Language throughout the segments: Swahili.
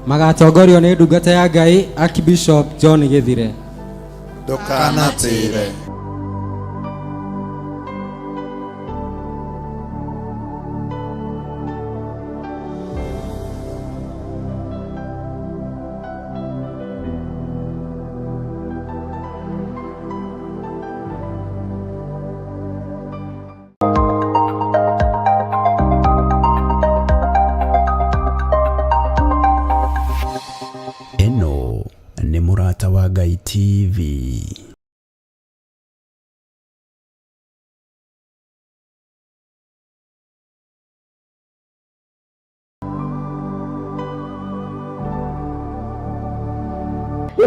Magatongorio nĩ ndungata ya Ngai Archbishop John Githire. Ndukanatĩre. Eno nĩ Mũrata wa Ngai TV.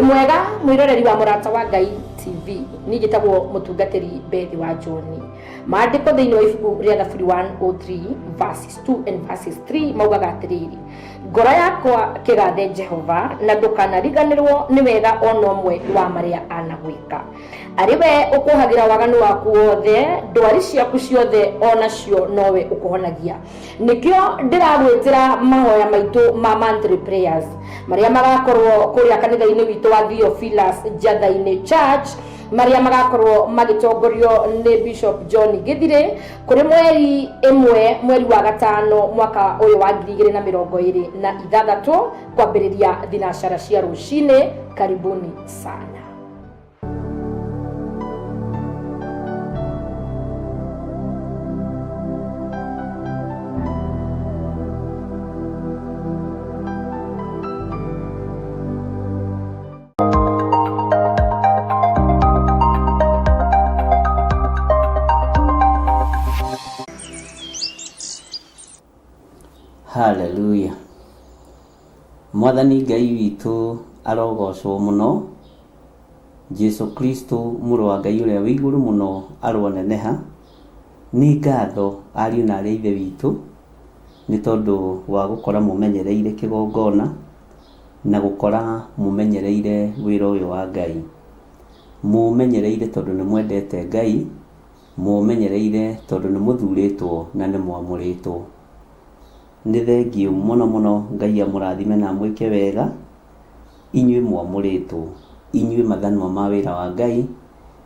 Mwega mwiroreri wa Mũrata wa Ngai TV ni gitagwo mutungatiri Bethi wa John. Maandiko thiini wa ibuku ria Thaburi 103 verses 2 and verses 3 maugaga atiriri: ngoro yakwa kigathe Jehova na ndukanariganirwo ni wega ono mwe wa maria anagwika. Ariwe ukuhagira waganu waku wothe, ndwari ciaku ciothe onacio nowe ukuhonagia. Nikio ndiragwitira mahoya maitu ma monthly prayers maria magakorwo kuria kanitha-ini witu wa Theophilus Jatha-ini Church, maria magakorwo magitongorio ni Bishop John Githire kuri mweri imwe mweri wa gatano mwaka uyu wa 2026 kwambiriria thinashara cia rucine. Karibuni sana. Hallelujah. Mwathani Ngai witu arogocwo muno. Jesu Kristo mũrũ wa Ngai ũrĩa wĩ igũrũ muno aroneneha. Nĩ ngatho ariũ na arĩa ithe witũ nĩ tondũ wa gũkora mũmenyereire kĩgongona na gũkora mũmenyereire wĩra ũyũ wa Ngai. Mũmenyereire tondũ nĩ mwendete Ngai, mũmenyereire tondũ nĩ mũthurĩtwo na nĩ mwamũrĩtwo. Nĩ thengio mũno mũno Ngai amũrathime na mwĩke wega, inyuĩ mwamũrĩtwo, inyuĩ mathanwa ma wĩra wa Ngai,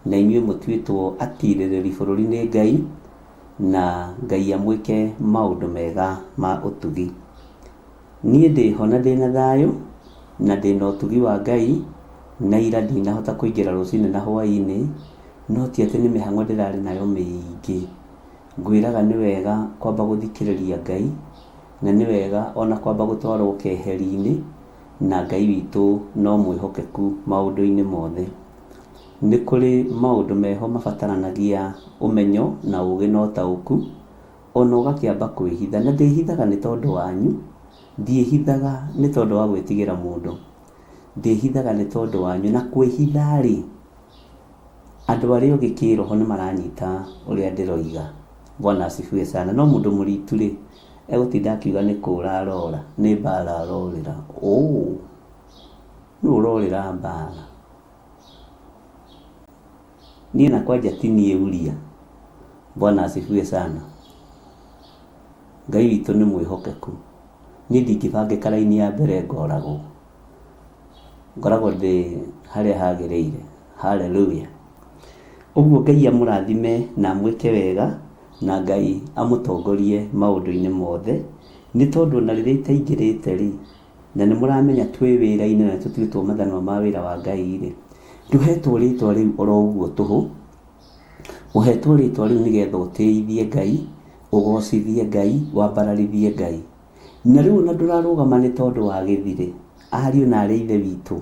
na inyuĩ mũtuĩtwo atirĩrĩri bũrũri-inĩ Ngai, na Ngai amwĩke maũndũ mega ma ũtugi. Niĩ ndĩho na ndĩna thayũ na ndĩna ũtugi wa Ngai, na ira ndinahota kũingĩra rũcinĩ na hwaĩ-inĩ, no ti atĩ nĩ mĩhang'o ndĩrarĩ nayo mĩingĩ. Ngwĩraga nĩ wega kwamba gũthikĩrĩria Ngai, na nĩ wega ona kwamba gũtwarwo keheri-inĩ, na Ngai witũ no mwĩhokeku maũndũ-inĩ mothe. Nĩ kũrĩ maũndũ meho mabataranagia ũmenyo na ũũgĩ na ũtaũku, ona ũgakĩamba kwĩhitha, na ndĩhithaga nĩ tondũ wanyu, ndiĩhithaga nĩ tondũ wa gwĩtigĩra mũndũ, ndĩhithaga nĩ tondũ wanyu. Na kwĩhitha-rĩ, andũ arĩa ũngĩ kĩroho nĩ maranyita ũrĩa ndĩroiga. Bwana asifiwe sana. No mũndũ mũritu-rĩ egũtinda akiuga nĩ kũũra arora, nĩ mbara arorĩra. Nĩ ũrorĩra mbara. Niĩ nakwa njatinie uria. Bwana asifiwe sana. Ngai witũ nĩ mwĩhokeku. Niĩ ndingĩbangĩka raini ya mbere ngoragwo. Ngoragwo ndĩ harĩa hagĩrĩire. Hallelujah. Ũguo Ngai amũrathime na mwĩke wega, na Ngai amũtongorie maũndũ-inĩ mothe, nĩ tondũ na rĩrĩa itaingĩrĩte-rĩ, na nĩ mũramenya twĩ wĩra-inĩ na tũtuĩtwo mathanwa ma wĩra wa Ngai-rĩ, ndũhetwo rĩtwa rĩu oro ũguo tũhũ. Ũhetwo rĩtwa rĩu nĩgetha ũtĩithie Ngai, ũgocithie Ngai, wambararithie Ngai. Na rĩu ona ndũrarũgama nĩ tondũ wa Gĩthire. Ariũ na arĩa ithe witũ,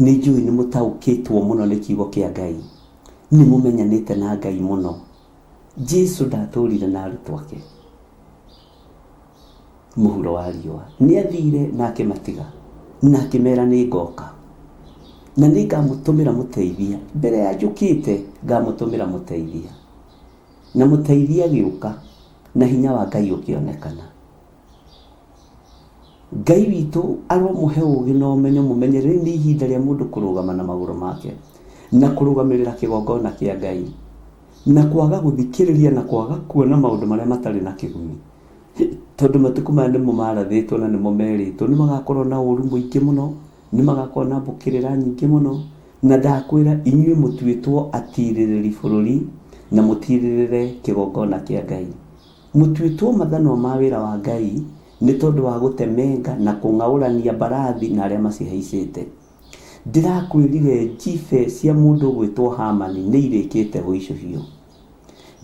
nĩ njũĩ nĩ mũtaũkĩtwo mũno nĩ kiugo kĩa Ngai, nĩ mũmenyanĩte na Ngai mũno. Jesu ndatũrire na arutwo ake mũhuro wa riũa, nĩ athire na akĩmatiga na akĩmera nĩ ngoka na nĩ ngamũtũmĩra mũteithia. Mbere ya njũkĩte ngamũtũmĩra mũteithia, na mũteithia agĩũka na hinya wa Ngai ũkĩonekana. Ngai witũ aromũhe ũũgĩ na ũmenyo, mũmenyerere nĩ ihinda rĩa mũndũ kũrũgama na magũrũ make na kũrũgamĩrĩra kĩgongona kĩa Ngai, na kwaga gũthikĩrĩria na kwaga kuona maũndũ marĩa matarĩ na kĩguni. tondu matuku maya nimo marathitwo na nimo meritwo ni magakorwo na uru muingi muno, ni magakorwo na mbukirira nyingi muno, na ndakwira inyuĩ mutuĩtwo atirĩrĩri bũrũri na mutirĩrĩre kĩgongona kĩa Ngai. Mutuĩtwo mathanwa ma wĩra wa Ngai nĩ tondũ wa gũtemenga na kũng'aũrania mbarathi na arĩa macihaicĩte. Ndĩrakwĩrire njibe cia mũndũ gwĩtwo Hamani nĩ irĩkĩte gũicũhio.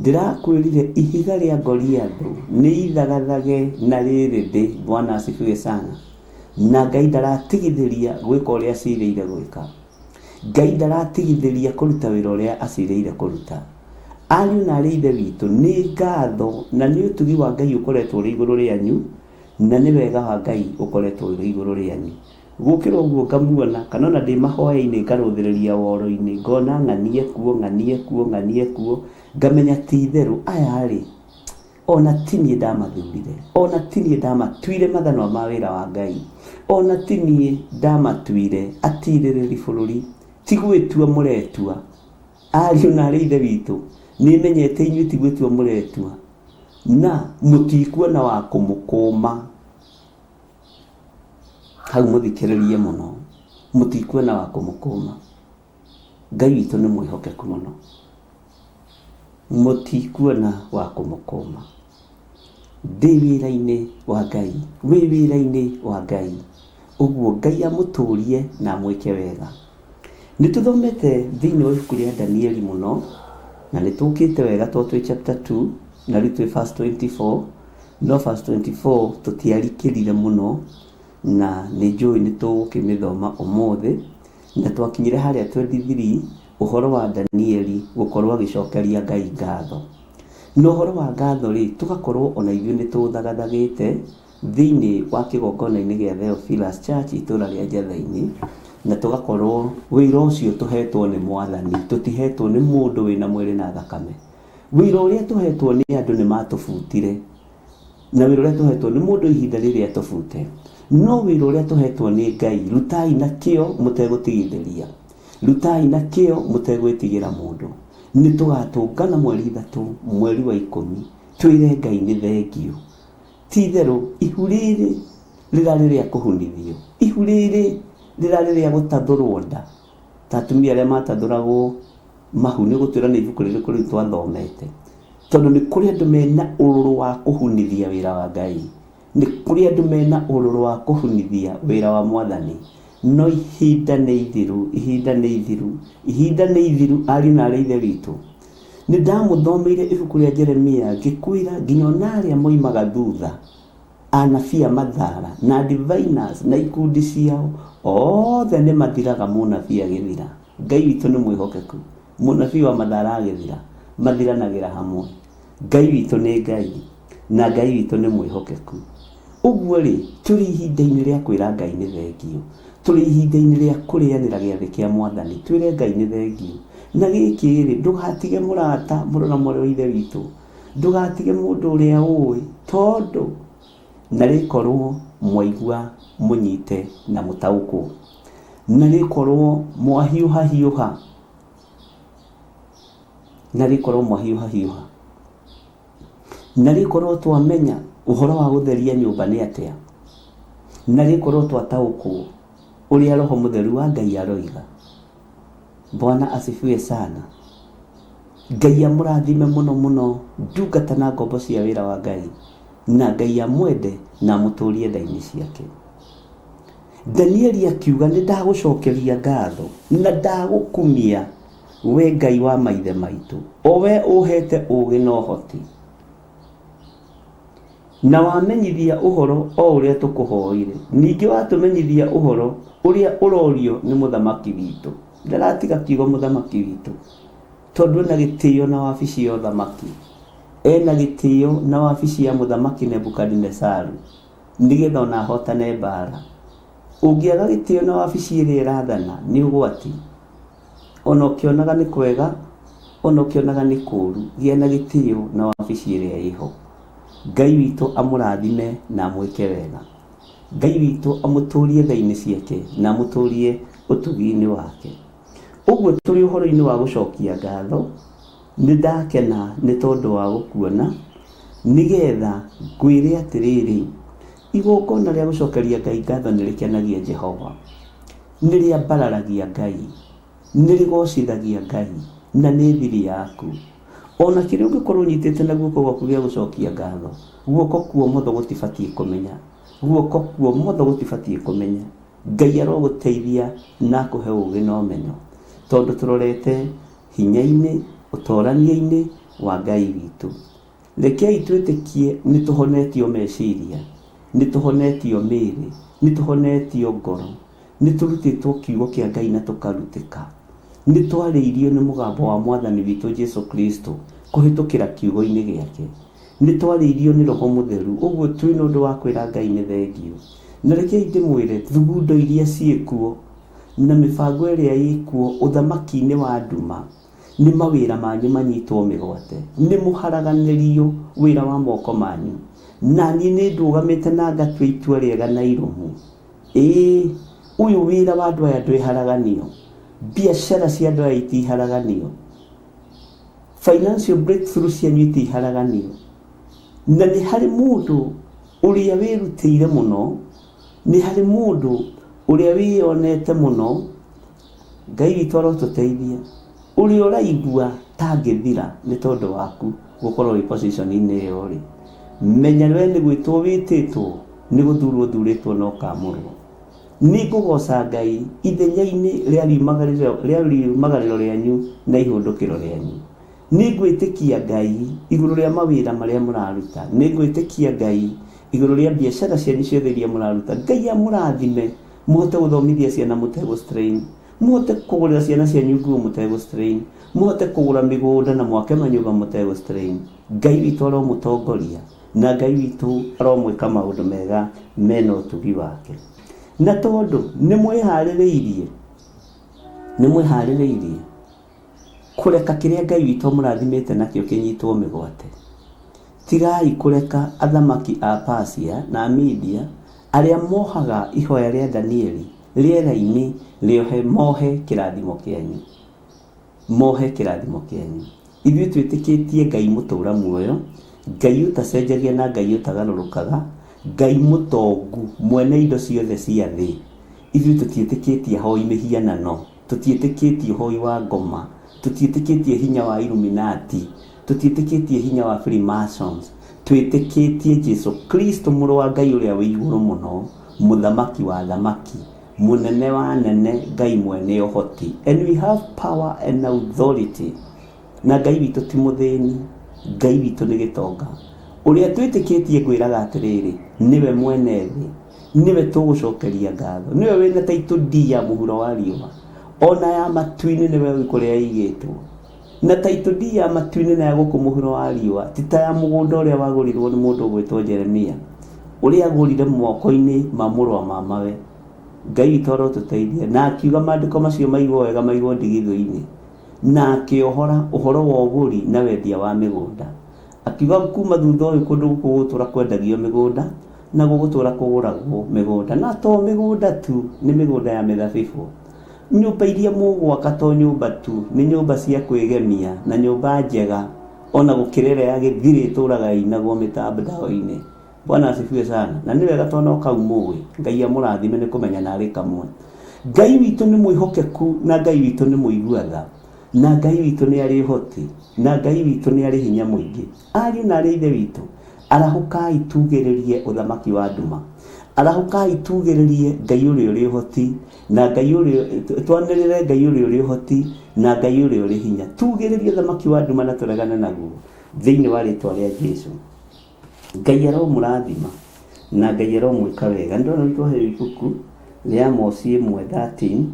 Ndĩrakwĩrire ihiga rĩa Goliathũ nĩ ithagathage na rĩrĩ ndĩ. Bwana asifiwe sana. Na Ngai ndaratigithĩria gwĩka ũrĩa acirĩire gwĩka. Ngai ndaratigithĩria kũruta wĩra ũrĩa acirĩire kũruta. Ariũ na aarĩ ithe witũ, nĩ ngatho na nĩ ũtugi wa Ngai ũkoretwo ũrĩ igũrũ rĩanyu, na nĩ wega wa Ngai ũkoretwo ũrĩ igũrũ rĩanyu. Gũkĩra ũguo ngamuona kana ona ndĩ mahoya-inĩ ngarũthĩrĩria woro-inĩ ngona ng'anie kuo ngamenya ti itherũ aya rĩ, ona ti niĩ ndamathurire, ona ti niĩ ndamatuire mathanwa ma wĩra wa Ngai, ona ti niĩ ndamatuire atirĩrĩri bũrũri, ti gwĩtua mũretua. Ariũ na aarĩ ithe witũ, nĩ menyete inyuĩ ti gwĩtua mũretua na mũtikuona wa kũmũkũma. Hau mũthikĩrĩrie mũno, mũtikuona wa kũmũkũma. Ngai witũ nĩ mwĩhokeku mũno, mũtikuona wa kũmũkũma. Ndĩ wĩra-inĩ wa Ngai, wĩ wĩra-inĩ wa Ngai, ũguo Ngai amũtũrie na amwĩke wega. Nĩ tũthomete thĩinĩ wa ibuku rĩa Danieli mũno, na nĩ tũkĩte wega twĩ chapter 2 na rĩu twĩ verse 24, no verse 24 tũtiarikĩrire mũno, na nĩ njũĩ nĩ tũgũkĩmĩthoma ũmũthĩ, na twakinyire harĩa 23 ũhoro wa Danieli gũkorwo agĩcokeria Ngai ngatho. Na ũhoro wa ngatho rĩ, tũgakorwo ona ithuĩ nĩ tũthagathagĩte thĩinĩ wa kĩgongona-inĩ gĩa Theophilus Church itũra rĩa Njatha-inĩ, na tũgakorwo wĩra ũcio tũhetwo nĩ Mwathani, tũtihetwo nĩ mũndũ wĩna mwĩrĩ na thakame. Wĩra ũrĩa tũhetwo nĩ andũ nĩ matũbutire, na wĩra ũrĩa tũhetwo nĩ mũndũ ihinda rĩrĩa tũbute. No wĩra ũrĩa tũhetwo nĩ Ngai, rutai na kĩo mũtegũtigithĩria, rutai na kĩo mũtegwĩtigĩra mũndũ. Nĩ tũgatũngana mweri 3 mweri wa 10 twĩre Ngai nĩ thengio. Ti itherũ ihu rĩrĩ rĩrarĩ rĩa kũhunithio, ihu rĩrĩ rĩrarĩ rĩa gũtathũrwo nda, ta atumia arĩa matathũragwo mahu. Nĩ gũtwĩra nĩ ibuku rĩrĩkũ rĩu twathomete, tondũ nĩ kũrĩ andũ mena ũrũrũ wa kũhunithia wĩra wa Ngai, nĩ kũrĩ andũ mena ũrũrũ wa kũhunithia wĩra wa Mwathani. No ihinda nĩ ithiru, ihinda nĩ ithiru, ihinda nĩ ithiru. Ariũ na aarĩ ithe witũ, nĩ ndamũthomeire ibuku rĩa Jeremia ngĩkwĩra nginya ona arĩa moimaga thutha, anabii a mathaara na diviners na ikundi ciao othe nĩ mathiraga mũnabii agĩthira. Ngai witũ nĩ mwĩhokeku, mũnabii wa mathaara agĩthira mathiranagĩra hamwe. Ngai witũ nĩ Ngai na Ngai witũ nĩ mwĩhokeku. Ũguo rĩ, tũrĩ ihinda-inĩ rĩa kwĩra Ngai nĩ thengio, tũrĩ ihinda-inĩ rĩa kũrĩanĩra gĩathĩ kĩa Mwathani, twĩre Ngai nĩ thengio. Na gĩkĩ rĩ, ndũgatige mũrata mũrũ na mwarĩ wa ithe witũ, ndũgatige mũndũ ũrĩa ũĩ, tondũ na rĩkorwo mwaigua mũnyite na mũtaũkwo, na rĩkorwo mwahiũha, na rĩkorwo mwahiũha, na rĩkorwo twamenya ũhoro wa gũtheria nyũmba nĩ atĩa, na rĩkorwo twataũkwo ũrĩa Roho Mũtheru wa Ngai aroiga. Bwana asifiwe sana. Ngai amũrathime mũno mũno ndungata na ngombo cia wĩra wa Ngai, na Ngai amwende na amũtũrie tha-inĩ ciake. Danieli akiuga nĩ ndagũcokeria ngatho na ndagũkumia we Ngai wa maithe maitũ, o we ũhete ũũgĩ na ũhoti, na wamenyithia ũhoro o ũrĩa tũkũhoire, ningĩ watũmenyithia ũhoro ũrĩa ũrorio nĩ mũthamaki witũ. Ndaratiga kiugo mũthamaki witũ, tondũ ena gĩtĩo na wabici ya ũthamaki, ena gĩtĩo na wabici ya mũthamaki Nebukadinezaru, nĩgetha ona ahotane mbara. Ũngĩaga gĩtĩo na wabici ĩrĩa ĩrathana nĩ ũgwati. Ona ũkĩonaga nĩ kwega, ona ũkĩonaga nĩ kũũru, gĩa na gĩtĩo na wabici ĩrĩa ĩho. Ngai witũ amũrathime na amwĩke wega. Ngai witũ amũtũrie tha-inĩ ciake na amũtũrie ũtugi-inĩ wake. Ũguo tũrĩ ũhoro-inĩ wa gũcokia ngatho, nĩ ndakena nĩ tondũ wa gũkuona nigetha ngwire atiriri igongona rĩa gũcokeria Ngai ngatho nĩ rĩkenagia Jehova, nĩ rĩambararagia Ngai, nĩ rĩgocithagia Ngai na nĩ thiri yaku. Ona kĩrĩa ũngĩkorwo ũnyitĩte na guoko gwaku gĩa gũcokia ngatho, guoko kwa ũmotho gũtibatiĩ kũmenya, guoko kwa ũmotho gũtibatiĩ kũmenya. Ngai arogũteithia na akũhe ũũgĩ na ũmenyo, tondũ tũrorete hinya-inĩ ũtorania-inĩ wa Ngai witũ. Rekei twĩtĩkie nĩ tũhonetio meciria, nĩ tũhonetio mĩĩrĩ, nĩ tũhonetio ngoro, nĩ tũrutĩtwo kiugo kĩa Ngai na tũkarutĩka, nĩ twarĩirio nĩ mũgambo wa Mwathani witũ Jesu Kristo kũhĩtũkĩra kiugo-inĩ gĩake, nĩ twarĩirio nĩ Roho Mũtheru. Ũguo twĩ na ũndũ wa kwĩra Ngai nĩ thengio. Na rekei ndĩmwĩre thugundo iria ciĩkuo na mĩbango ĩrĩa ĩkuo ũthamaki-inĩ wa nduma nĩ mawĩra manyu manyitwo mĩgwate, nĩ mũharaganĩrio wĩra wa moko manyu, na niĩ nĩ ndũgamĩte na ngatua itua rĩega na irũmu. Ũyũ wĩra wa andũ aya ndwĩharaganio, biacara cia andũ aya itiharaganio, financial breakthrough cianyu itiharaganio. Na nĩ harĩ mũndũ ũrĩa wĩrutĩire mũno, nĩ harĩ mũndũ ũrĩa wĩonete mũno. Ngai witũ arotũteithia, ũrĩa ũraigua tangĩthira nĩ tondũ waku gũkorwo wĩ position-inĩ ĩyo rĩ, menya we nĩ gwĩtwo wĩtĩtwo, nĩ gũthurwo thurĩtwo na ũkamũrwo. Nĩ ngũgoca Ngai ithenya-inĩ rĩa riumagarĩro rĩanyu na ihũndũkĩro rĩanyu. Nĩ ngwĩtĩkia Ngai igũrũ rĩa mawĩra marĩa mũraruta, nĩ ngwĩtĩkia Ngai igũrũ rĩa biacara cianyu ciothe iria mũraruta. Ngai amũrathime, mũhote gũthomithia ciana mũtegũ strain, mũhote kũgũrĩra ciana cianyu nguo mũtegũ strain, mũhote kũgũra mĩgũnda na mwake manyũmba mũtegũ strain. Ngai witũ aromũtongoria na Ngai witũ aromwĩka maũndũ mega mena ũtugi wake. Na tondũ nĩ mwĩharĩrĩirie kũreka kĩrĩa Ngai witũ amũrathimĩte nakĩo kĩnyitwo mĩgwate, tigai kũreka athamaki a Persia na Media arĩa mohaga ihoya rĩa Danieli rĩera-inĩ mohe kĩrathimo kĩanyu, mohe kĩrathimo kĩanyu. Ithuĩ twĩtĩkĩtie Ngai mũtũra muoyo, Ngai ũtacenjagia na Ngai ũtagarũrũkaga, Ngai mũtongu mwene indo ciothe cia thĩ. Ithuĩ tũtiĩtĩkĩtie hoi mĩhianano, tũtiĩtĩkĩtie hoi wa ngoma, tũtiĩtĩkĩtie hinya wa Illuminati, tũtiĩtĩkĩtie hinya wa Freemasons. Twĩtĩkĩtie Jesu Kristo mũrũ wa Ngai ũrĩa wĩ igũrũ mũno, mũthamaki wa thamaki, mũnene wa nene, Ngai mwene ũhoti. And we have power and authority. Na Ngai witũ ti mũthĩni, Ngai witũ nĩ gĩtonga. Ũrĩa twĩtĩkĩtie kwĩraga atĩrĩrĩ, niwe mwene thĩ, niwe tũgũcokeria ngatho, niwe wĩna taitũ D ya mũhuro wa riũa, ona ya matu-inĩ nĩwe wĩ kũrĩa igĩtwo. Na taitũ D ya matu-inĩ na ya gũkũ mũhuro wa riũa ti ta ya mũgũnda ũrĩa wagũrirwo nĩ mũndũ ũgwĩtwo Jeremia, ũrĩa agũrire moko-inĩ ma mũrũ wa mamawe. Ngai witũ arotũteithia na akiuga maandĩko macio maigwo wega, maigwo ndigithũ-inĩ, na akĩohora ũhoro wa ũgũri na wendia wa mĩgũnda. Akiuga kuma thutha ũyũ kũndũ gũkũ gũgũtũra kwendagio mĩgũnda na gũgũtũra kũgũragwo mĩgũnda, na to mĩgũnda tu, nĩ mĩgũnda ya mĩthabibũ. Nyũmba iria mũgwaka to nyũmba tu, nĩ nyũmba cia kwĩgemia na nyũmba njega, ona gũkĩra ĩrĩa ya gĩthirĩ ĩtũraga ĩinagwo mĩtandao-inĩ. Bwana asifiwe sana. Na nĩ wega tondũ kau mũĩ, Ngai amũrathime nĩ kũmenya narĩ kamwe. Ngai witũ nĩ mwĩhokeku na Ngai witũ nĩ mũigua tha, na Ngai witũ nĩ arĩ ũhoti, na Ngai witũ nĩ arĩ hinya mũingĩ. Ariũ na arĩ ithe witũ, arahũkai tugĩrĩrie ũthamaki wa nduma, arahũkai tugĩrĩrie Ngai ũrĩa ũrĩ ũhoti, na Ngai ũrĩa twanĩrĩre Ngai ũrĩa ũrĩ ũhoti na Ngai ũrĩa ũrĩ hinya. Tugĩrĩrie ũthamaki wa nduma na tũregane naguo thĩinĩ wa rĩtwa rĩa Jesũ. Ngai aromũrathima na Ngai aromwĩka wega. Ndĩrona nĩtwaheo ibuku rĩa Amos 1:13,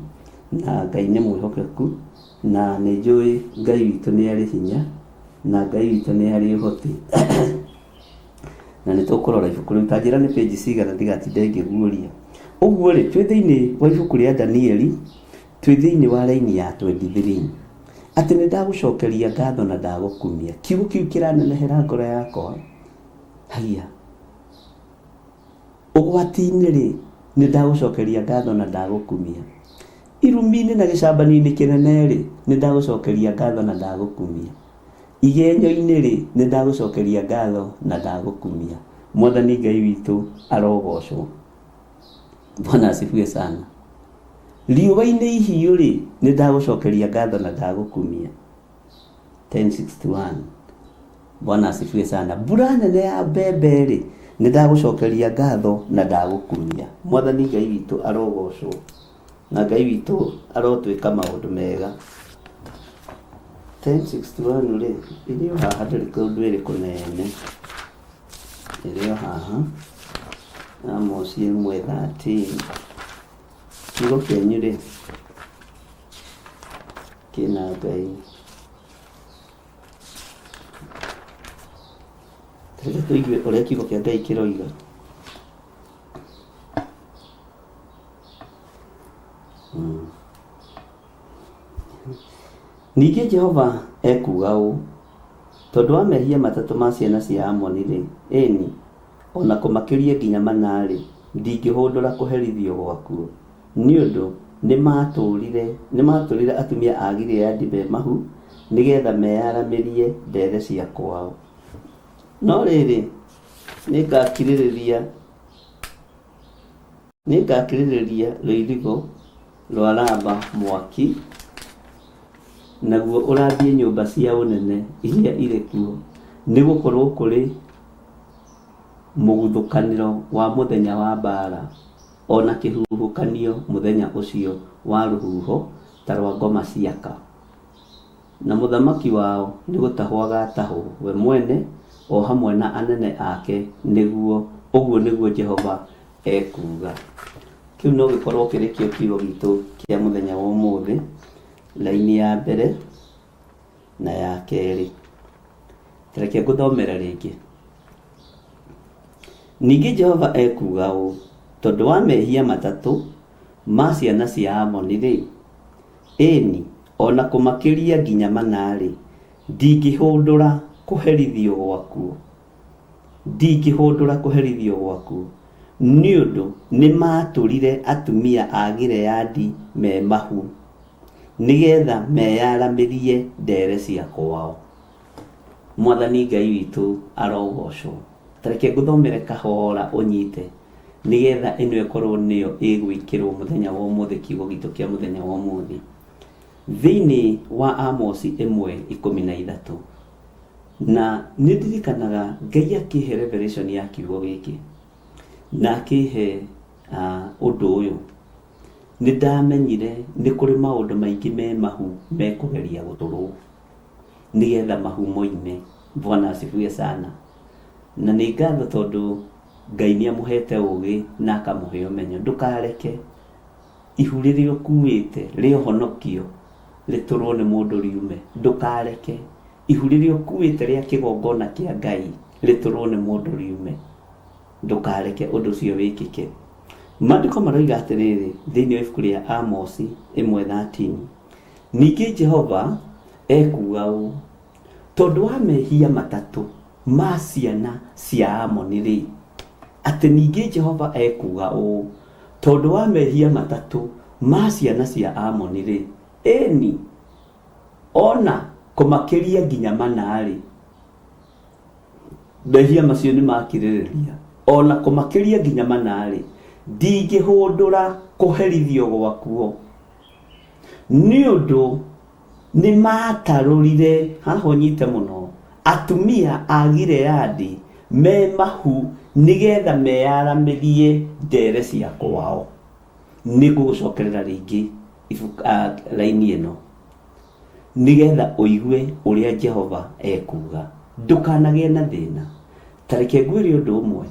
na Ngai nĩ mwĩhokeku, na nĩ njũĩ Ngai witũ nĩ arĩ hinya, na Ngai witũ nĩ arĩ ũhoti. Na nĩ tũkũrora ibuku rĩu, ta njĩra nĩ page cigana ndigatinde ngĩguũria. Ũguo rĩ, twĩ thĩinĩ wa ibuku rĩa Danieli, twĩ thĩinĩ wa raini ya 23, atĩ nĩ ndagũcokeria ngatho na ndagũkumia. Kiugo kĩu kĩranenehera ngoro yakwa. Haiya, ũgwati-inĩ rĩ, nĩ ndagũcokeria ngatho na ndagũkumia. Irumi-inĩ na gĩcambani-inĩ kĩnene rĩ, nĩ ndagũcokeria ngatho na ndagũkumia. igenyo-inĩ rĩ nĩ ndagũcokeria ngatho na ndagũkumia. Mwathani Ngai witũ arogocwo. Bwana asifiwe sana. Riũa-inĩ ihiũ rĩ nĩ ndagũcokeria ngatho na ndagũkumia. 10:61. Bwana asifiwe sana. Mbura nene ya mbembe rĩ nĩ ndagũcokeria ngatho na ndagũkumia. Mwathani Ngai witũ arogocwo. Na Ngai witũ arotwĩka maũndũ mega. 10:61 rĩ ĩrĩ haha ndĩrĩ kũndũ ĩrĩ kũnene. Ĩrĩ haha. Amos 1:13. Kiugo kĩanyu rĩ kĩna Ngai. Reke tũigue ũrĩa kiugo kĩa Ngai kĩroiga. Ningĩ Jehova ekuga ũũ, tondũ wa mehia matatũ ma ciana cia Amoni rĩ, ĩni ona kũmakĩria nginya manarĩ, ndingĩhũndũra kũherithio gwakuo, nĩ ũndũ nĩ matũrire atumia a Gileadi be mahu nĩgetha meyaramĩrie ndere cia kwao. No rĩrĩ nĩngakirĩrĩria rũirigo rwa Raba mwaki, naguo ũrambie nyũmba cia ũnene iria irĩ kuo, nĩgũkorwo kũrĩ mũguthũkanĩro wa mũthenya wa mbara, ona kĩhuhũkanio mũthenya ũcio wa rũhuho ta rwa ngoma ciaka. Na mũthamaki wao nĩ gũtahwo agatahwo we mwene o hamwe na anene ake, ũguo nĩguo Jehova ekuga. Kĩu no gĩkorwo kĩrĩ kĩo kiugo gitũ kĩa mũthenya wa ũmũthĩ, laini ya mbere na ya kerĩ. Reke ngũthomera rĩngĩ. Ningĩ Jehova ekuga ũũ, tondũ wa mehia matatũ ma ciana cia Amoni rĩ, ĩni ona kũmakĩria nginya manarĩ, ndingĩhũndũra kũherithio gwakuo, nĩ ũndũ nĩ matũrire atumia a Gileadi me mahu nĩgetha meyaramĩrie ndere cia kwao. Mwathani Ngai witũ arogocwo. Tareke ngũthomere kahora ũnyite nĩgetha ĩno ĩkorwo nĩyo ĩgwĩkĩrwo mũthenya wa ũmũthĩ, kiugo gitũ kĩa mũthenya wa ũmũthĩ. Thĩinĩ wa Amos 1:13, na nĩ ndirikanaga Ngai akĩhe revelation ya kiugo gĩkĩ na akĩhe ũndũ ũyũ. Nĩ ndamenyire nĩ kũrĩ maũndũ maingĩ me mahu mekũgeria gũtũrwo nĩgetha mahu moime. Bwana asifiwe sana. Na nĩ ngatho tondũ Ngai nĩ amũhete ũgĩ na akamũhe ũmenyo. Ndũkareke ihu rĩrĩa ũkuĩte rĩa ũhonokio rĩtũrwo nĩ mũndũ riume. Ndũkareke ihu rĩrĩa ũkuĩte rĩa kĩgongona kĩa Ngai rĩtũrwo nĩ mũndũ riume. Ndũkareke ũndũ ũcio wĩkĩke. Maandĩko maroiga atĩrĩrĩ thĩinĩ wa ibuku rĩa Amos 1:13, ningĩ Jehova ekuga ũũ, tondũ wa mehia matatũ ma ciana cia Amoni rĩ, atĩ ningĩ Jehova ekuga ũũ, tondũ wa mehia matatũ ma ciana cia Amoni rĩ, ĩni ona kũmakĩria nginya manarĩ, mehia macio nĩ makirĩrĩria, ona kũmakĩria nginya manarĩ, ndingĩhũndũra kũherithio gwakuo, nĩ ũndũ nĩ matarũrire, haha ũnyite mũno, atumia a Gileadi me mahu nĩgetha meyaramĩrie ndere cia kwao. Nĩ ngũgũcokerera rĩngĩ laini ĩno nĩgetha ũigue ũrĩa Jehova ekuga. Ndũkanagĩe na thĩna. Tareke ngwĩre ũndũ ũmwe,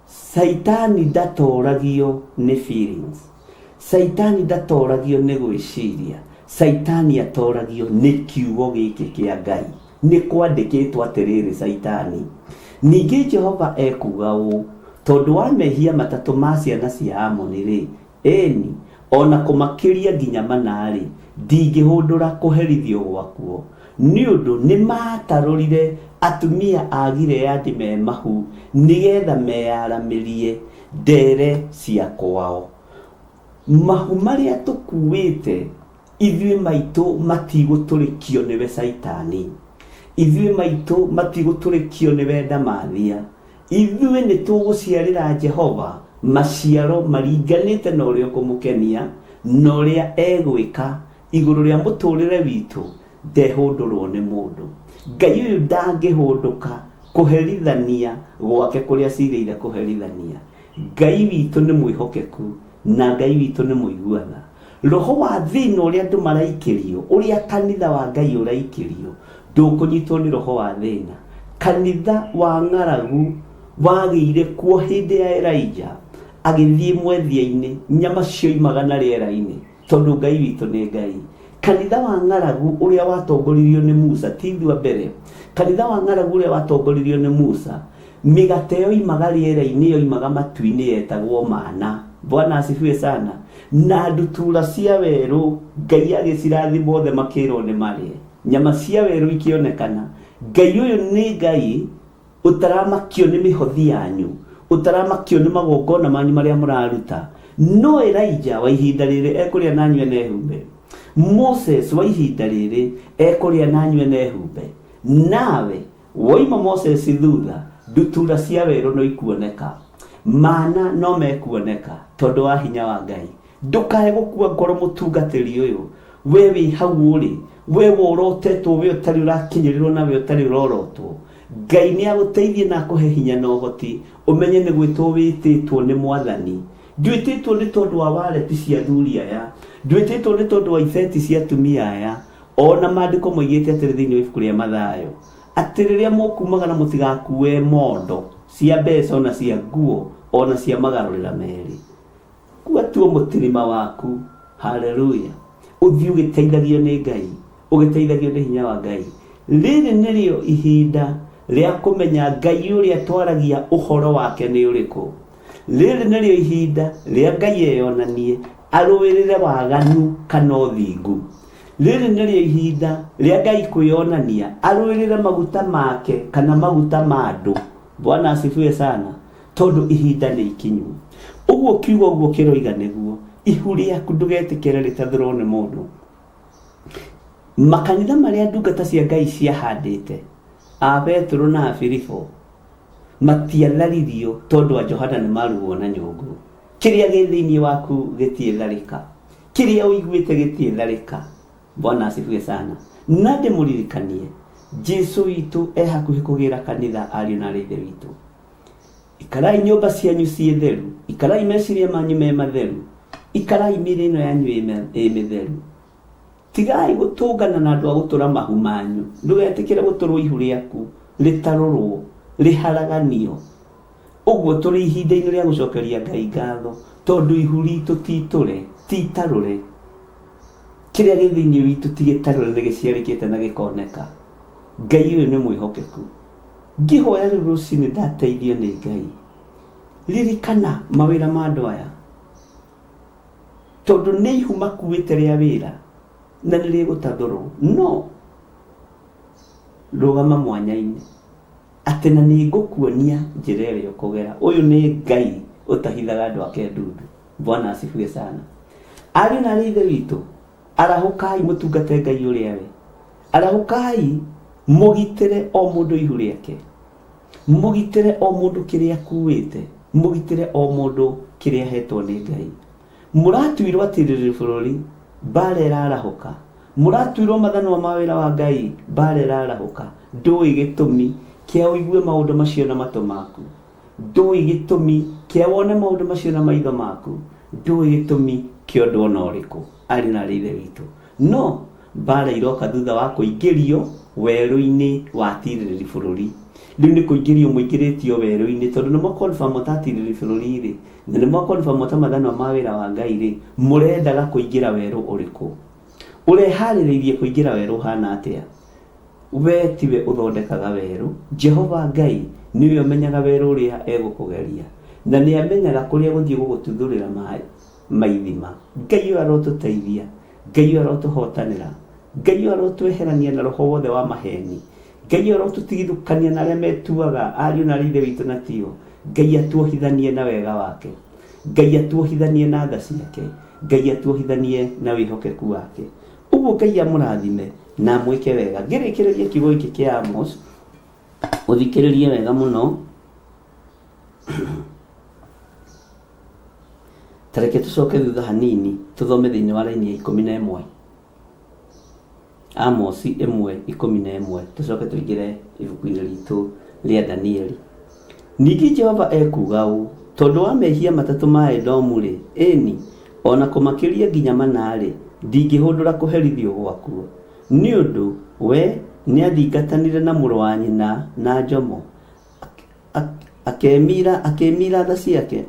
Saitani ndatoragio nĩ feelings, Saitani ndatoragio nĩ gwĩciria, Saitani atoragio nĩ kiugo gĩkĩ kĩa Ngai. Nĩ kwandĩkĩtwo atĩrĩrĩ Saitani, ningĩ Jehova ekuga ũũ, tondũ wa mehia matatũ ma ciana cia Amoni rĩ, ĩni ona kũmakĩria nginya manarĩ, ndingĩhũndũra kũherithio gwakuo, nĩ ũndũ nĩ matarũrire atumia a Gileadi me mahu nĩgetha meyaramĩrie ndere cia kwao. Mahu marĩa tũkuĩte ithuĩ maitũ matigũtũrĩkio nĩwe Saitani. ithuĩ maitũ matigũtũrĩkio nĩ wenda mathia. Ithuĩ nĩ tũgũciarĩra Jehova maciaro maringanĩte na ũrĩa ũkũmũkenia na ũrĩa egwĩka igũrũ rĩa mũtũrĩre witũ. Ndehũndũrwo nĩ mũndũ. Ngai ũyũ ndangĩhũndũka kũherithania gwake kũrĩa cirĩire kũherithania. Ngai witũ nĩ mwĩhokeku na Ngai witũ nĩ mũiguana. Roho wa thĩna ũrĩa andũ maraikĩrio, ũrĩa kanitha wa Ngai ũraikĩrio, ndũkũnyitwo nĩ roho wa thĩna. Kanitha wa ng'aragu wagĩire kuo hĩndĩ ya Elijah, agĩthiĩ mwethia-inĩ, nyama cioimaga na rĩera-inĩ, tondũ Ngai witũ nĩ Ngai. Kanitha wa ng'aragu ũrĩa watongoririo nĩ Musa, ti ithuĩ a mbere. Kanitha wa ng'aragu ũrĩa watongoririo nĩ Musa, mĩgate yoimaga rĩera-inĩ, yoimaga matu-inĩ, yetagwo mana. Bwana asifiwe sana. Na ndutura cia werũ Ngai agĩcirathima othe makĩrwo nĩ marĩe. Nyama cia werũ ikĩonekana. Ngai ũyũ nĩ Ngai ũtaramakio nĩ mĩhothi yanyu, ũtaramakio nĩ magongona manyu marĩa mũraruta. No Elijah wa ihinda rĩrĩ ekũrĩa nanyu ene humbe. Moses wa ihinda rĩrĩ ekũrĩa nanyu ene humbe. Nawe woima Moses thutha, ndutura cia werũ no ikuoneka, mana no mekuoneka tondũ wa hinya wa Ngai. Ndũkae gũkua ngoro mũtungatĩri ũyũ. We wĩ hau ũrĩ, we worotetwo, we ũtarĩ ũrakinyĩrĩrwo na we ũtarĩ ũrorotwo. Ngai nĩ agũteithie na akũhe hinya na ũhoti, ũmenye nĩ gwĩtwo wĩtĩtwo nĩ Mwathani. Ndwĩtĩtwo nĩ tondũ wa waleti cia thuri aya, ndwĩtĩtwo nĩ tondũ wa ibeti cia atumia aya. Ona maandĩko moigĩte atĩrĩ thĩinĩ wa ibuku rĩa Mathayo, atĩ rĩrĩa mũkumaga na mũtigakue mondo cia mbeca ona cia nguo ona cia magarũrĩra merĩ. Kua tuo mũtirima waku, haleluya, ũthiĩ ũgĩteithagio nĩ Ngai, ũgĩteithagio nĩ hinya wa Ngai. Rĩrĩ nĩrĩo ihinda rĩa kũmenya Ngai ũrĩa twaragia ũhoro wake nĩ ũrĩkũ. Rĩrĩ nĩrĩo ihinda rĩa Ngai eyonanie arũĩrĩre waganu kana ũthingu. Rĩrĩ nĩrĩo ihinda rĩa Ngai kwĩyonania arũĩrĩre maguta make kana maguta ma andũ. Bwana asifiwe sana. Tondũ ihinda nĩ ikinyu. Ũguo kiugo ũguo kĩroiga nĩguo. Ihu rĩaku ndũgetĩkĩre rĩtathũrwo nĩ mũndũ. Makanitha marĩa ndungata cia Ngai ciahandĩte, a Petro na a Filipo, matiatharirio tondũ a Johana nĩ marugwo na nyũngũ. Kĩrĩa gĩ thĩinĩ waku gĩtietharĩka, kĩrĩa ũiguĩte gĩtietharĩka. Bwana asifiwe sana. Na ndĩmũririkanie, Jesũ witũ e hakuhĩ kũgĩra kanitha ariũ na ithe witũ. Ikarai nyũmba cianyu ciĩ theru, ikarai meciria manyu me matheru, ikarai mĩĩrĩ ĩno yanyu ĩ mĩtheru. Tigai gũtũngana na andũ a gũtũra mahu manyu. Ndũgetĩkĩre gũtũrwo ihu rĩaku rĩtarũrwo, rĩharaganio. Ũguo tũrĩ ihinda-inĩ rĩa gũcokeria Ngai ngatho, tondũ ihu ritũ titũre, titarũre. Kĩrĩa gĩ thĩinĩ witũ ti gĩtarũre, nĩ gĩciarĩkĩte na gĩkoneka. Ngai ũyũ nĩ mwĩhokeku. Ngĩhoya rĩu rũcinĩ ndateithio nĩ Ngai. Ririkana mawĩra ma andũ aya, tondũ nĩ ihu makuĩte rĩa wĩra na nĩ rĩgũtathũrwo. No rũgama mwanya-inĩ atĩ na nĩ ngũkuonia njĩra ĩrĩa ũkũgera. Ũyũ nĩ Ngai ũtahithaga andũ ake ndundu. Bwana asifiwe sana. Ariũ na ithe witũ, arahũkai mũtungate Ngai ũrĩa we. Arahũkai mũgitĩre o mũndũ ihu rĩake, mũgitĩre o mũndũ kĩrĩa akuĩte, mũgitĩre o mũndũ kĩrĩa ahetwo nĩ Ngai. Mũratuirwo atĩrĩrĩ bũrũri, mbara ĩrarahũka. Mũratuirwo mathanwa ma wĩra wa Ngai, mbara ĩrarahũka. Ndũĩ gĩtũmi kĩa ũigue maũndũ macio na matũ maku. Ndũĩ gĩtũmi kĩa wone maũndũ macio na maitho maku. Ndũĩ gĩtũmi kĩa ũndũ ona ũrĩkũ, arĩ na ithe witũ. No mbara iroka thutha wa kũingĩrio werũ-inĩ wa tirĩrĩ bũrũri. Rĩu nĩ kũingĩrio mũingĩrĩtio werũ-inĩ, tondũ nĩ mũkonfirm ta tirĩrĩ bũrũri-rĩ, na nĩ mũkonfirm ta mathanwa ma wĩra wa Ngai-rĩ, mũrendaga kũingĩra werũ ũrĩkũ? Ũreharĩrĩirie kũingĩra werũ hana atĩa? We tiwe ũthondekaga werũ. Jehova Ngai nĩwe ũmenyaga werũ ũrĩa egũkũgeria, na nĩ amenyaga kũrĩa gũthiĩ gũgũtuthũrĩra maithima. Ngai ũyũ arotũteithia, Ngai ũyũ arotũhotanĩra, Ngai ũyũ arotweherania na roho wothe wa maheni. Ngai ũyũ arotũtigithũkania na arĩa metuaga ariũ na ithe witũ na tio. Ngai atuohithanie na wega wake, Ngai atuohithanie na tha ciake, Ngai atuohithanie na wĩhokeku wake. Ũguo Ngai amũrathime, na mwike wega. Ngĩrĩkĩrĩria kiugo gĩkĩ kĩa Amos, ũthikĩrĩrie wega mũno. Tareke tũcoke thutha hanini tũthome thĩinĩ wa raini ya 11. Amos 1:11. Tũcoke tũingĩre ibuku-inĩ ritũ rĩa Danieli. Ningĩ Jehova ekuga ũũ: tondũ wa mehia matatũ ma Edomu-rĩ, ĩni ona kũmakĩria nginya mana-rĩ, ndingĩhũndũra kũherithio gwakuo. Nĩ ũndũ we nĩathingatanire na mũrũ wa nyina na njomo, akemira tha ciake,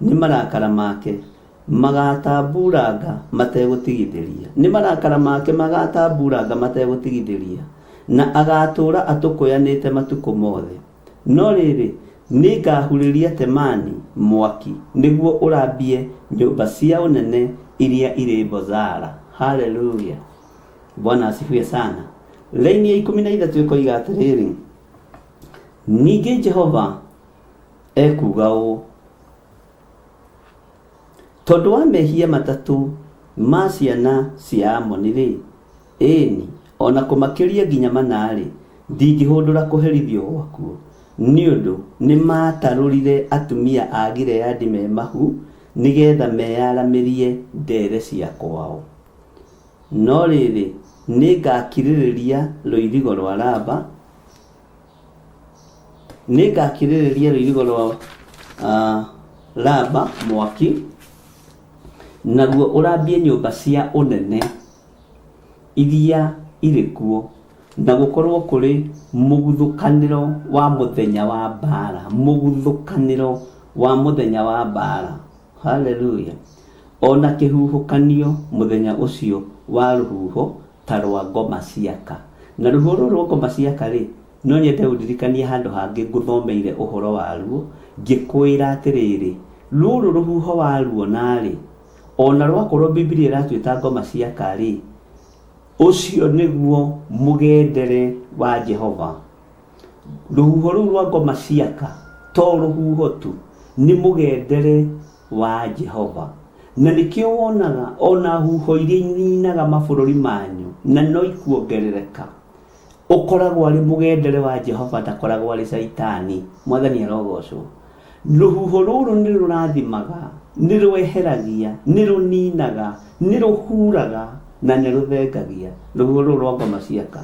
nĩ marakara make magatamburanga mategũtigithĩria. Nĩ marakara make magatamburanga mategũtigithĩria, na agatũũra atũkũyanĩte matukũ mothe. No rĩrĩ, nĩngahurĩria Temani mwaki nĩguo ũrambie nyũmba cia ũnene iria irĩ Bozara. Haleluya, Bwana asifiwe sana. Laini ya 13 ĩkoiga atĩrĩrĩ: ningĩ Jehova ekuga ũũ: tondũ wa mehia matatũ ma ciana cia Amoni-rĩ, ĩni ona kũmakĩria nginya mana-rĩ, ndingĩhũndũra kũherithio gwakuo. Nĩ ũndũ nĩ matarũrire atumia a Gileadi me mahu, nĩgetha meyaramĩrie ndere cia kwao. No rĩrĩ, nĩngakirĩrĩria rũirigo rwa Raba, Raba mwaki, naguo ũrambie nyũmba cia ũnene iria irĩ kuo, na gũkorwo kũrĩ mũguthũkanĩro wa mũthenya wa mbara. Haleluya. Ona kĩhuhũkanio mũthenya ũcio wa rũhuho ta rwa ngoma ciaka. Na rũhuho rũrũ rwa ngoma ciaka-rĩ, no nyende ũndirikanie handũ hangĩ ngũthomeire ũhoro waruo, ngĩkwĩra atĩrĩrĩ, rũrũ rũhuho waruona-rĩ, ona rwakorwo Biblia ĩratwĩta ngoma ciaka-rĩ, ũcio nĩguo mũgendere wa Jehova. Rũhuho rũu rwa ngoma ciaka to rũhuho tu, nĩ mũgendere wa Jehova. Na nĩkĩo wonaga ona huho iria ininaga mabũrũri manyu na no ikuongerereka, ũkoragwo arĩ mũgendere wa Jehova, ndakoragwo arĩ Saitani. Mwathani arogocwo. Rũhuho rũrũ nĩ rũrathimaga, nĩ rweheragia, nĩ rũninaga, nĩ rũhuraga na nĩ rũthengagia. Rũhuho rũrũ rwa ngoma ciaka.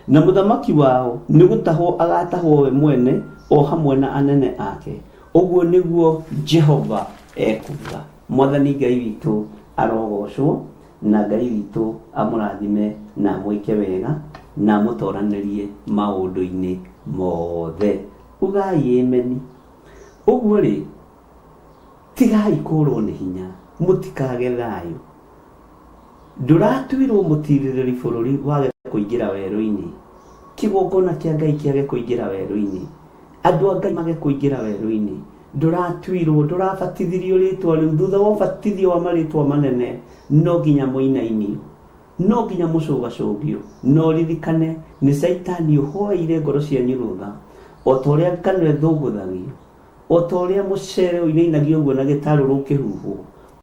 Na mũthamaki wao nĩ gũtahwo agatahwo we mwene o hamwe na anene ake. Ũguo nĩguo Jehova ekuga. Mwathani Ngai witũ arogocwo, na Ngai witũ amũrathime na mwĩke wega na mũtoranĩrie maũndũ-inĩ mothe. Ugai ameni. Ũguo-rĩ, tigai kũrwo nĩ hinya, mũtikage thayũ. Ndũratuirwo mũtirĩrĩri bũrũri wage kũingĩra werũ-inĩ. Kĩgongona kĩa Ngai kĩage kũingĩra werũ-inĩ. Andũ a Ngai mage kũingĩra werũ-inĩ. Ndũratuirwo, ndũrabatithirio rĩtwa rĩu. Thutha wa ũbatithio wa marĩtwa manene, no nginya mũinainio, no nginya mũcũgacũgio. No ririkane nĩ Saitani ũhoeire ngoro cianyu rũtha, o ta ũrĩa ngano ĩthũngũthagio, o ta ũrĩa mũcere ũinainagio ũguo na gĩtarũ rũu kĩhuhwo,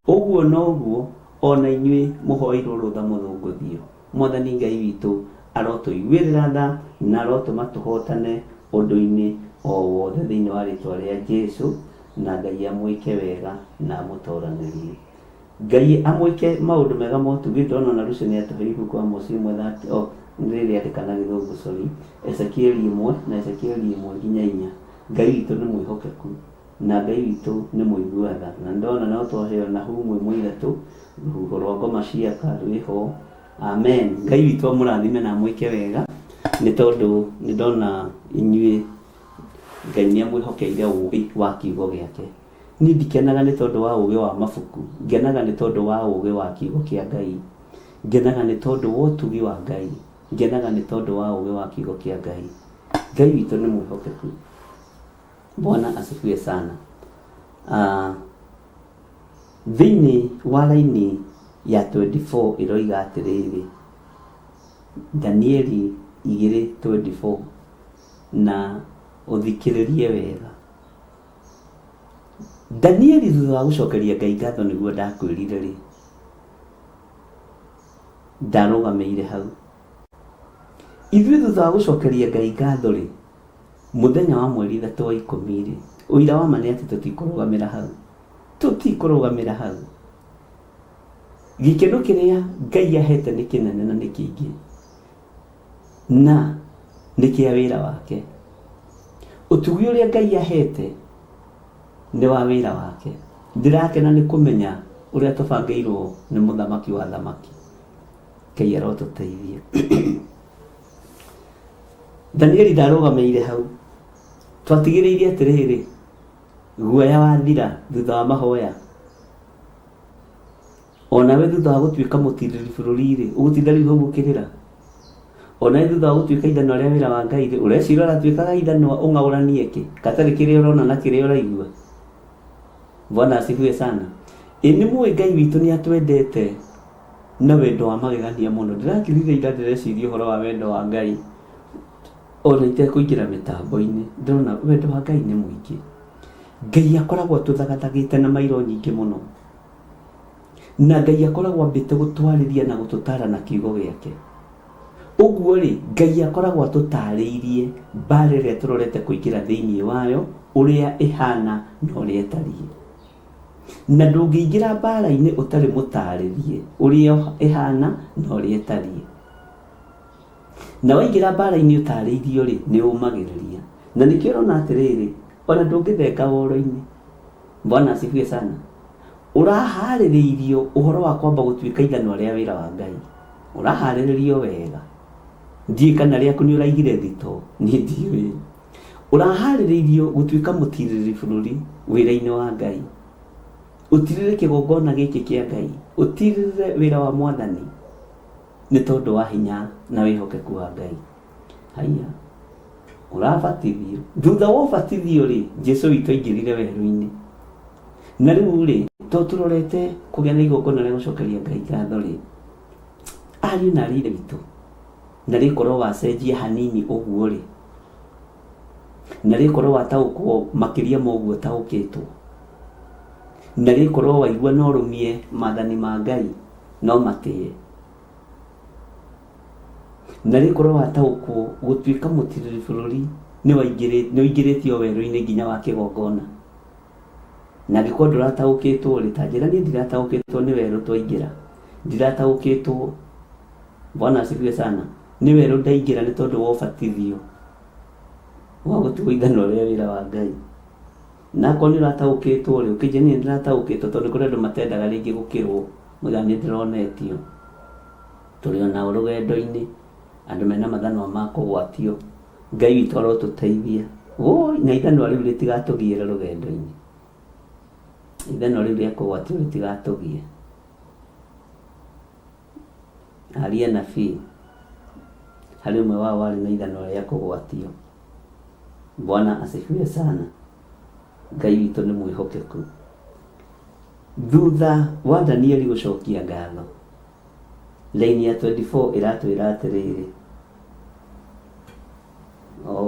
ũguo noguo ona inyuĩ mũhoeirwo rũtha mũthũngũthio. Mwathani Ngai witũ arotũiguĩrĩra tha na arotũma tũhotane ũndũ-inĩ o wothe thĩinĩ wa rĩtwa rĩa Jesũ, na Ngai amwĩke wega na amũtoranĩrie. Ngai amwĩke maũndũ mega motugĩ. Ndona na Lucy nĩ atũhe ibuku Amos 1:30 rĩrĩa rĩkana gĩthũngũ sorry, Ezekieli 1 na Ezekieli 1:4. Ngai witũ nĩ mwĩhokeku na Ngai witũ nĩ mũigua tha. Na ndona no twaheo na humwe mũithatũ, rũhuho rwa ngoma ciaka rwĩho. Amen. Ngai witũ amũrathime na amwĩke wega, nĩ tondũ nĩ ndona inyuĩ Ngai nĩ amwĩhokeire ũũgĩ wa kiugo gĩake. Niĩ ndikenaga nĩ tondũ wa ũũgĩ wa mabuku, ngenaga nĩ tondũ wa ũũgĩ wa kiugo kĩa Ngai, ngenaga nĩ tondũ wa ũtugi wa Ngai, ngenaga nĩ tondũ wa ũũgĩ wa kiugo kĩa Ngai. Ngai witũ nĩ mwĩhokeku. Bwana asifiwe sana. Thĩinĩ wa raini ya 24 ĩroiga atĩrĩrĩ, Danieli 2:24, na ũthikĩrĩrie wega. Danieli thutha wa gũcokeria Ngai ngatho nĩguo ndakwĩrire-rĩ, ndarugameire hau. Ithuĩ thutha wa gũcokeria Ngai ngatho rĩ, mũthenya wa mweri 3 wa 10 rĩ, ũira wa ma nĩ atĩ tũtikũrũgamĩra hau. Gĩkeno kĩrĩa Ngai ahete nĩ kĩnene na nĩ kĩingĩ, na nĩ kĩa wĩra wake. Ũtugi ũrĩa Ngai ahete nĩ wa wĩra wake. Ndirakena nĩ kũmenya ũrĩa tũbangĩirwo nĩ mũthamaki wa thamaki. Ngai arotũteithie. Danieli ndarũgamĩire hau. Twatigĩrĩire atĩrĩrĩ, guoya wathira thutha wa mahoya. Onawe thutha wa gũtuĩka mũtirĩri bũrũri-rĩ, ũgũtinda rĩu hau ũkĩrĩra. Onawe thutha wa gũtuĩka ithanwa rĩa wĩra wa Ngai-rĩ, ũreciria ũratuĩkaga ithanwa ũng'aũranie kĩ? Katarĩ kĩrĩa ũrona na kĩrĩa ũraigua. Bwana asifiwe sana. Nĩ mũĩ Ngai witũ nĩ atwendete na wendo wa magegania mũno. Ndĩrakĩrithia ndĩreciria ũhoro wa wendo wa Ngai. Ona itekũingĩra mĩtambo-inĩ, ndĩrona wendo wa Ngai nĩ mũingĩ. Ngai akoragwo atũthagathagĩte na mairo nyingĩ mũno. Na Ngai akoragwo ambĩte gũtwarĩria na gũtũtara na kiugo gĩake. Ũguo rĩ, Ngai akoragwo atũtarĩirie mbara ĩrĩa tũrorete kũingĩra thĩinĩ wayo, ũrĩa ĩhana na ũrĩa ĩtariĩ. Na ndũngĩingĩra mbara-inĩ ũtarĩ mũtarĩrie ũrĩa ĩhana na ũrĩa ĩtariĩ. Na waingĩra mbara-inĩ ũtarĩirio rĩ, nĩ ũmagĩrĩria. Na nĩkĩo ũrona atĩrĩrĩ, ona ndũngĩthenga woro-inĩ. Bwana asifiwe sana. Ũraharĩrĩirio ũhoro wa kwamba gũtuĩka ithanwa rĩa wĩra wa Ngai. Ũraharĩrĩrio wega. Ndiĩ kana rĩaku nĩ ũraigire thito, niĩ ndiũĩ. Ũraharĩrĩirio gũtuĩka mũtirĩri bũrũri wĩra-inĩ wa Ngai. Ũtirĩre kĩgongona gĩkĩ kĩa Ngai. Ũtirĩre wĩra wa Mwathani. Nĩ tondũ wa hinya na wĩhokeku wa Ngai. Haiya. Ũrabatithio. Thutha wa ũbatithio rĩ, Jesũ witũ aingĩrire werũ-inĩ. Na rĩu rĩ, to tũrorete kũgĩa na igongona rĩa gũcokeria Ngai ngatho rĩ, ariũ na aarĩ witũ, na rĩkorwo wacenjia hanini ũguo rĩ, na rĩkorwo wataũkwo makĩria ma ũguo taũkĩtwo, na rĩkorwo waigua no ũrũmie maathani ma Ngai no matĩye, na rĩkorwo wataũkwo gũtuĩka mũtirĩri bũrũri nĩ ũingĩrĩtio werũ-inĩ nginya wa kĩgongona. Na angĩkorwo ndũrataũkĩtwo rĩ, ta njĩra niĩ ndirataũkĩtwo nĩ werũ twaingĩra. Ndirataũkĩtwo. Bwana asifiwe sana. Nĩ werũ ndaingĩra nĩ tondũ wa ũbatithio wa gũtuĩka ithanwa rĩa wĩra wa Ngai. Na akorwo nĩ ũrataũkĩtwo rĩ, ũkĩnjia niĩ ndirataũkĩtwo tondũ kũrĩ andũ matendaga rĩngĩ gũkĩrwo. Mũthenya nĩ ndĩronetio. Tũrĩ onao rũgendo-inĩ, andũ mena mathanwa ma kũgwatio. Ngai witũ arotũteithia. Na ithanwa rĩu rĩtigatũgiĩre rũgendo-inĩ. Ithanwa rĩu rĩa kũgwatio rĩtigatũgie. Harĩ anabii, harĩ ũmwe wao warĩ na ithanwa rĩa kũgwatio. Bwana asifiwe sana. Ngai witũ nĩ mwĩhokeku. Thutha wa Danieli gũcokia ngatho, laini ya 24 ĩratwĩra atĩrĩrĩ,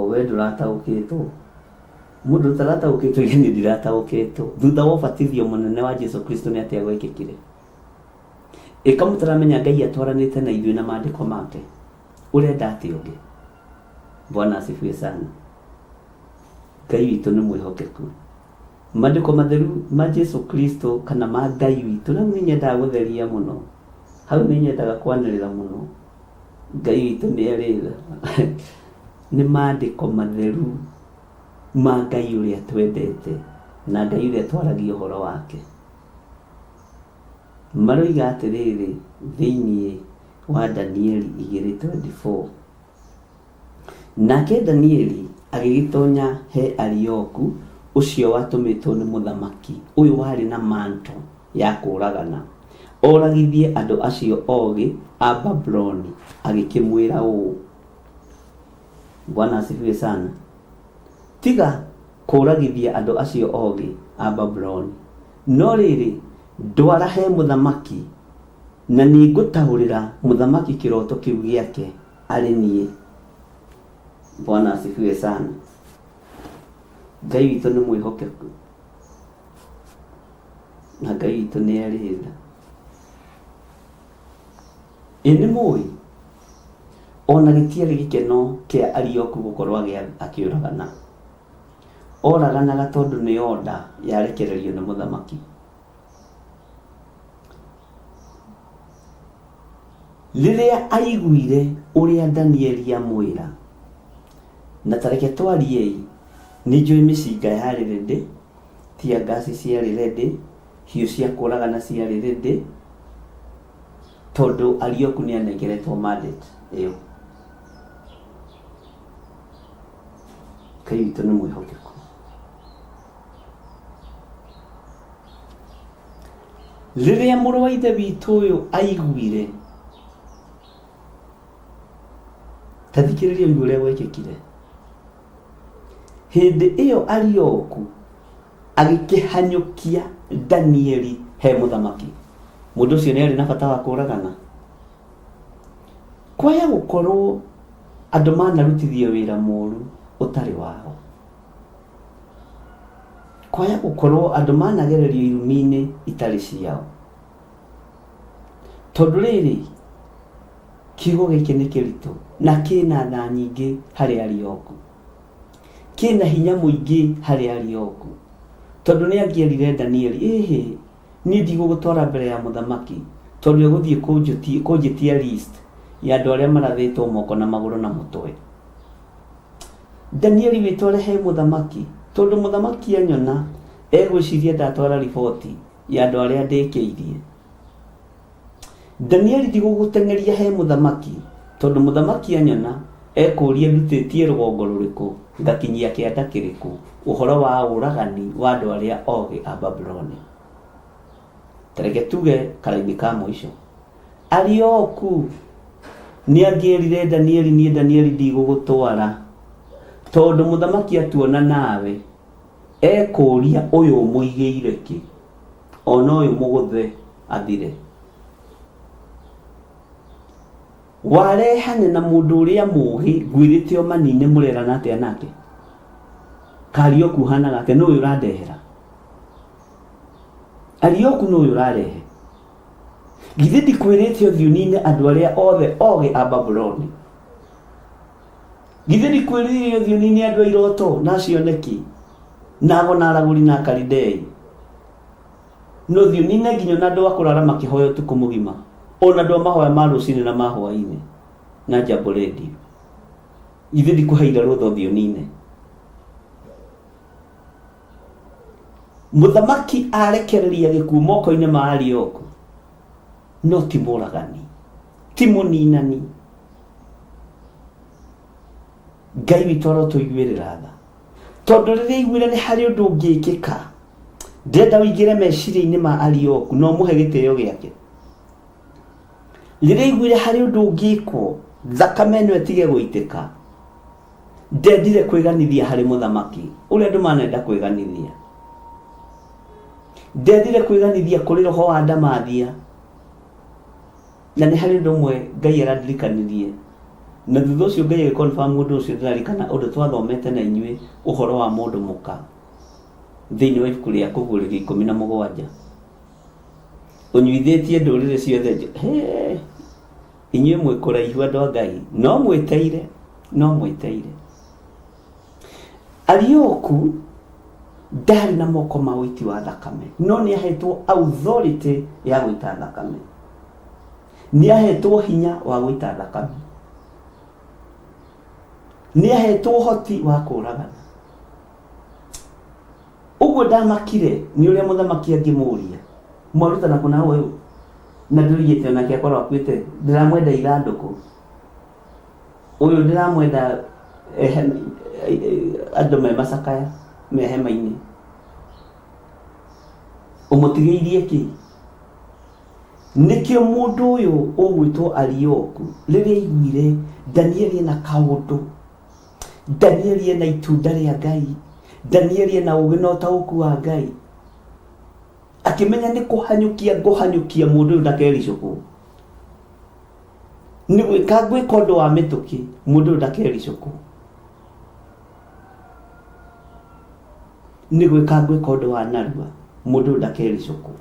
we ndũrataũkĩtwo. Mũndũ ũtarataũkĩtwo nĩ ndirataũkĩtwo. Thutha wa ũbatithio mũnene wa Jesũ Kristo nĩ atĩa gwekĩkire. Ĩka mũtaramenya Ngai atwaranĩte na ithuĩ na maandĩko make. Ũrenda atĩ ũngĩ. Bwana asifiwe sana. Ngai witũ nĩ mwĩhokeku. Maandĩko matheru ma Jesũ Kristo kana ma Ngai witũ na nĩ nyendaga gũtheria mũno. Hau nĩ nyendaga kwanĩrĩra mũno. Ngai witũ nĩ arĩtha. Nĩ maandĩko matheru ma Ngai ũrĩa twendete na Ngai ũrĩa twaragia ũhoro wake. Maroiga atĩrĩrĩ thĩinĩ wa Danieli 2:24. Nake Danieli agĩgĩtonya he Arioku ũcio watũmĩtwo nĩ mũthamaki ũyũ warĩ na manto ya kũragana, oragithie andũ acio ogĩ a Babuloni, agĩkĩmwĩra ũũ. Bwana asifiwe sana. Tiga kũragithia andũ acio ogĩ a Babuloni, no rĩrĩ ndwara he mũthamaki, na nĩ ngũtaũrĩra mũthamaki kĩroto kĩu gĩake arĩ niĩ. Bwana asifiwe sana. Ngai witũ nĩ mwĩhokeku na Ngai witũ nĩ arĩtha. Nĩ mũĩ ona gĩtiarĩ gĩkeno kĩa Arioku gũkorwo akĩũragana. Oraganaga tondũ nĩ oda yarekererio nĩ mũthamaki. Rĩrĩa aiguire ũrĩa Danieli amwĩra, na tareke twariei, nĩ njũĩ mĩcinga yarĩ ready, tia ngasi ciarĩ ready, hiũ cia kũragana ciarĩ ready, tondũ Arioku nĩ anengeretwo mandate ĩyo. Ngai witũ nĩ mwĩhokeku. Rĩrĩa mũrũ wa ithe witũ ũyũ aiguire, ta thikĩrĩria ũrĩa gwekĩkire. Hĩndĩ ĩyo Arioku agĩkĩhanyũkia Danieli he mũthamaki. Mũndũ ũcio nĩ arĩ na bata wa kũragana. Kwaya gũkorwo andũ manarutithio wĩra mũru ũtarĩ wao. Kwaya gũkorwo andũ managererio irumi-inĩ itarĩ ciao. Tondũ rĩrĩ, kiugo gĩkĩ nĩ kĩritũ na kĩna tha nyingĩ harĩ Arioku. Kĩna hinya mũingĩ harĩ Arioku. Tondũ nĩ angĩerire Danieli, niĩ ndigũgũtwara mbere ya mũthamaki, tondũ egũthiĩ kũnjĩtia list ya andũ arĩa marathĩtwo moko na magũrũ na mũtwe. Danieli wĩtware he mũthamaki, tondũ mũthamaki anyona egwĩciria ndatwara riboti ya andũ arĩa ndĩkĩirie. Danieli ndigũgũteng'eria he mũthamaki, tondũ mũthamaki anyona ekũria ndutĩtie rũgongo rũrĩkũ, ngakinyia kĩanda kĩrĩkũ, ũhoro wa ũragani wa andũ arĩa ogĩ a Babuloni. Tareke tuge karaini ka mũico, Arioku nĩ angĩerire Danieli, niĩ Danieli ndigũgũtwara, tondũ mũthamaki atuona nawe ekũria ũyũ mũigĩire kĩ, ona ũyũ mũgũthe athire. Warehane na mũndũ ũrĩa mũgĩ, ngwĩrĩte o manine mũrerana atĩa nake. Arioku hanaga atĩa, nũũ ũrandehera? Arioku nũũ ũrarehe? Githĩ ndikwĩrĩte ũthiũ-inĩ andũ arĩa othe ogĩ a Babuloni? Githĩ ndikwĩrĩte ũthiũ-inĩ andũ a iroto na cioneki, nago na aragũri na Kalidei? No thiũ-inĩ nginya na andũ akũrara makĩhoya ũtukũ mũgima, ona andũ mahoya ma rũcinĩ na ma hwaĩ-inĩ na Jambo Radio. Githĩ ndikũheire rũtha ũthiũ-inĩ? Mũthamaki arekereria gĩkuũ moko-inĩ ma Arioku, no ti mũragani, ti mũninani. Ngai witũ arotũiguĩrĩra tha, tondũ rĩrĩa aiguire nĩ harĩ ũndũ ũngĩkĩka, ndĩrenda ũingĩre meciria-inĩ ma Arioku no mũhe gĩtĩo gĩake. Rĩrĩa aiguire harĩ ũndũ ũngĩkwo, thakame ĩno ĩtige gũitĩka, ndendire kwĩganithia harĩ mũthamaki ũrĩa andũ manenda kwĩganithia. Ndendire kwĩganithia kũrĩ roho wa ndamathia. Na nĩ harĩ ũndũ ũmwe Ngai arandirikanirie, na thutha ũcio Ngai agĩconfirm ũndũ ũcio ndĩrarikana ũndũ twathomete na inyuĩ, ũhoro wa mũndũ mũka thĩinĩ wa ibuku rĩa Kũguũrĩrio 17. Ũnyuithĩtie ndũrĩrĩ ciothe. Inyuĩ mwĩ kũraihu andũ a Ngai, no mwĩteire, no mwĩteire. Arioku ndarĩ na moko ma ũiti wa thakame, no nĩ ahetwo authority ya gũita thakame. Nĩ ahetwo hinya wa gũita thakame. Nĩ ahetwo ũhoti wa kũragana. Ũguo ndamakire nĩ ũrĩa mũthamaki angĩmũria, mwarutana kũ nawe ũyũ? Na ndũrigĩte onake akorwo akuĩte, ndĩramwenda ithandũkũ, ũyũ ndĩramwenda andũ me macakaya me hema-inĩ, ũmũtigĩirie kĩ? Nĩkĩo mũndũ ũyũ ũgwĩtwo Arioku rĩrĩa aiguire Danieli ena kaũndũ, Danieli ena itunda rĩa Ngai, Danieli ena ũgĩ na ũtaũku wa Ngai, akĩmenya nĩ kũhanyũkia mũndũ ũyũ ndakericũkwo. Nĩ gwĩka ũndũ wa mĩtũkĩ, mũndũ ũyũ ndakericũkwo. Nĩ gwĩka ũndũ wa narua, mũndũ ũyũ ndakericũkwo.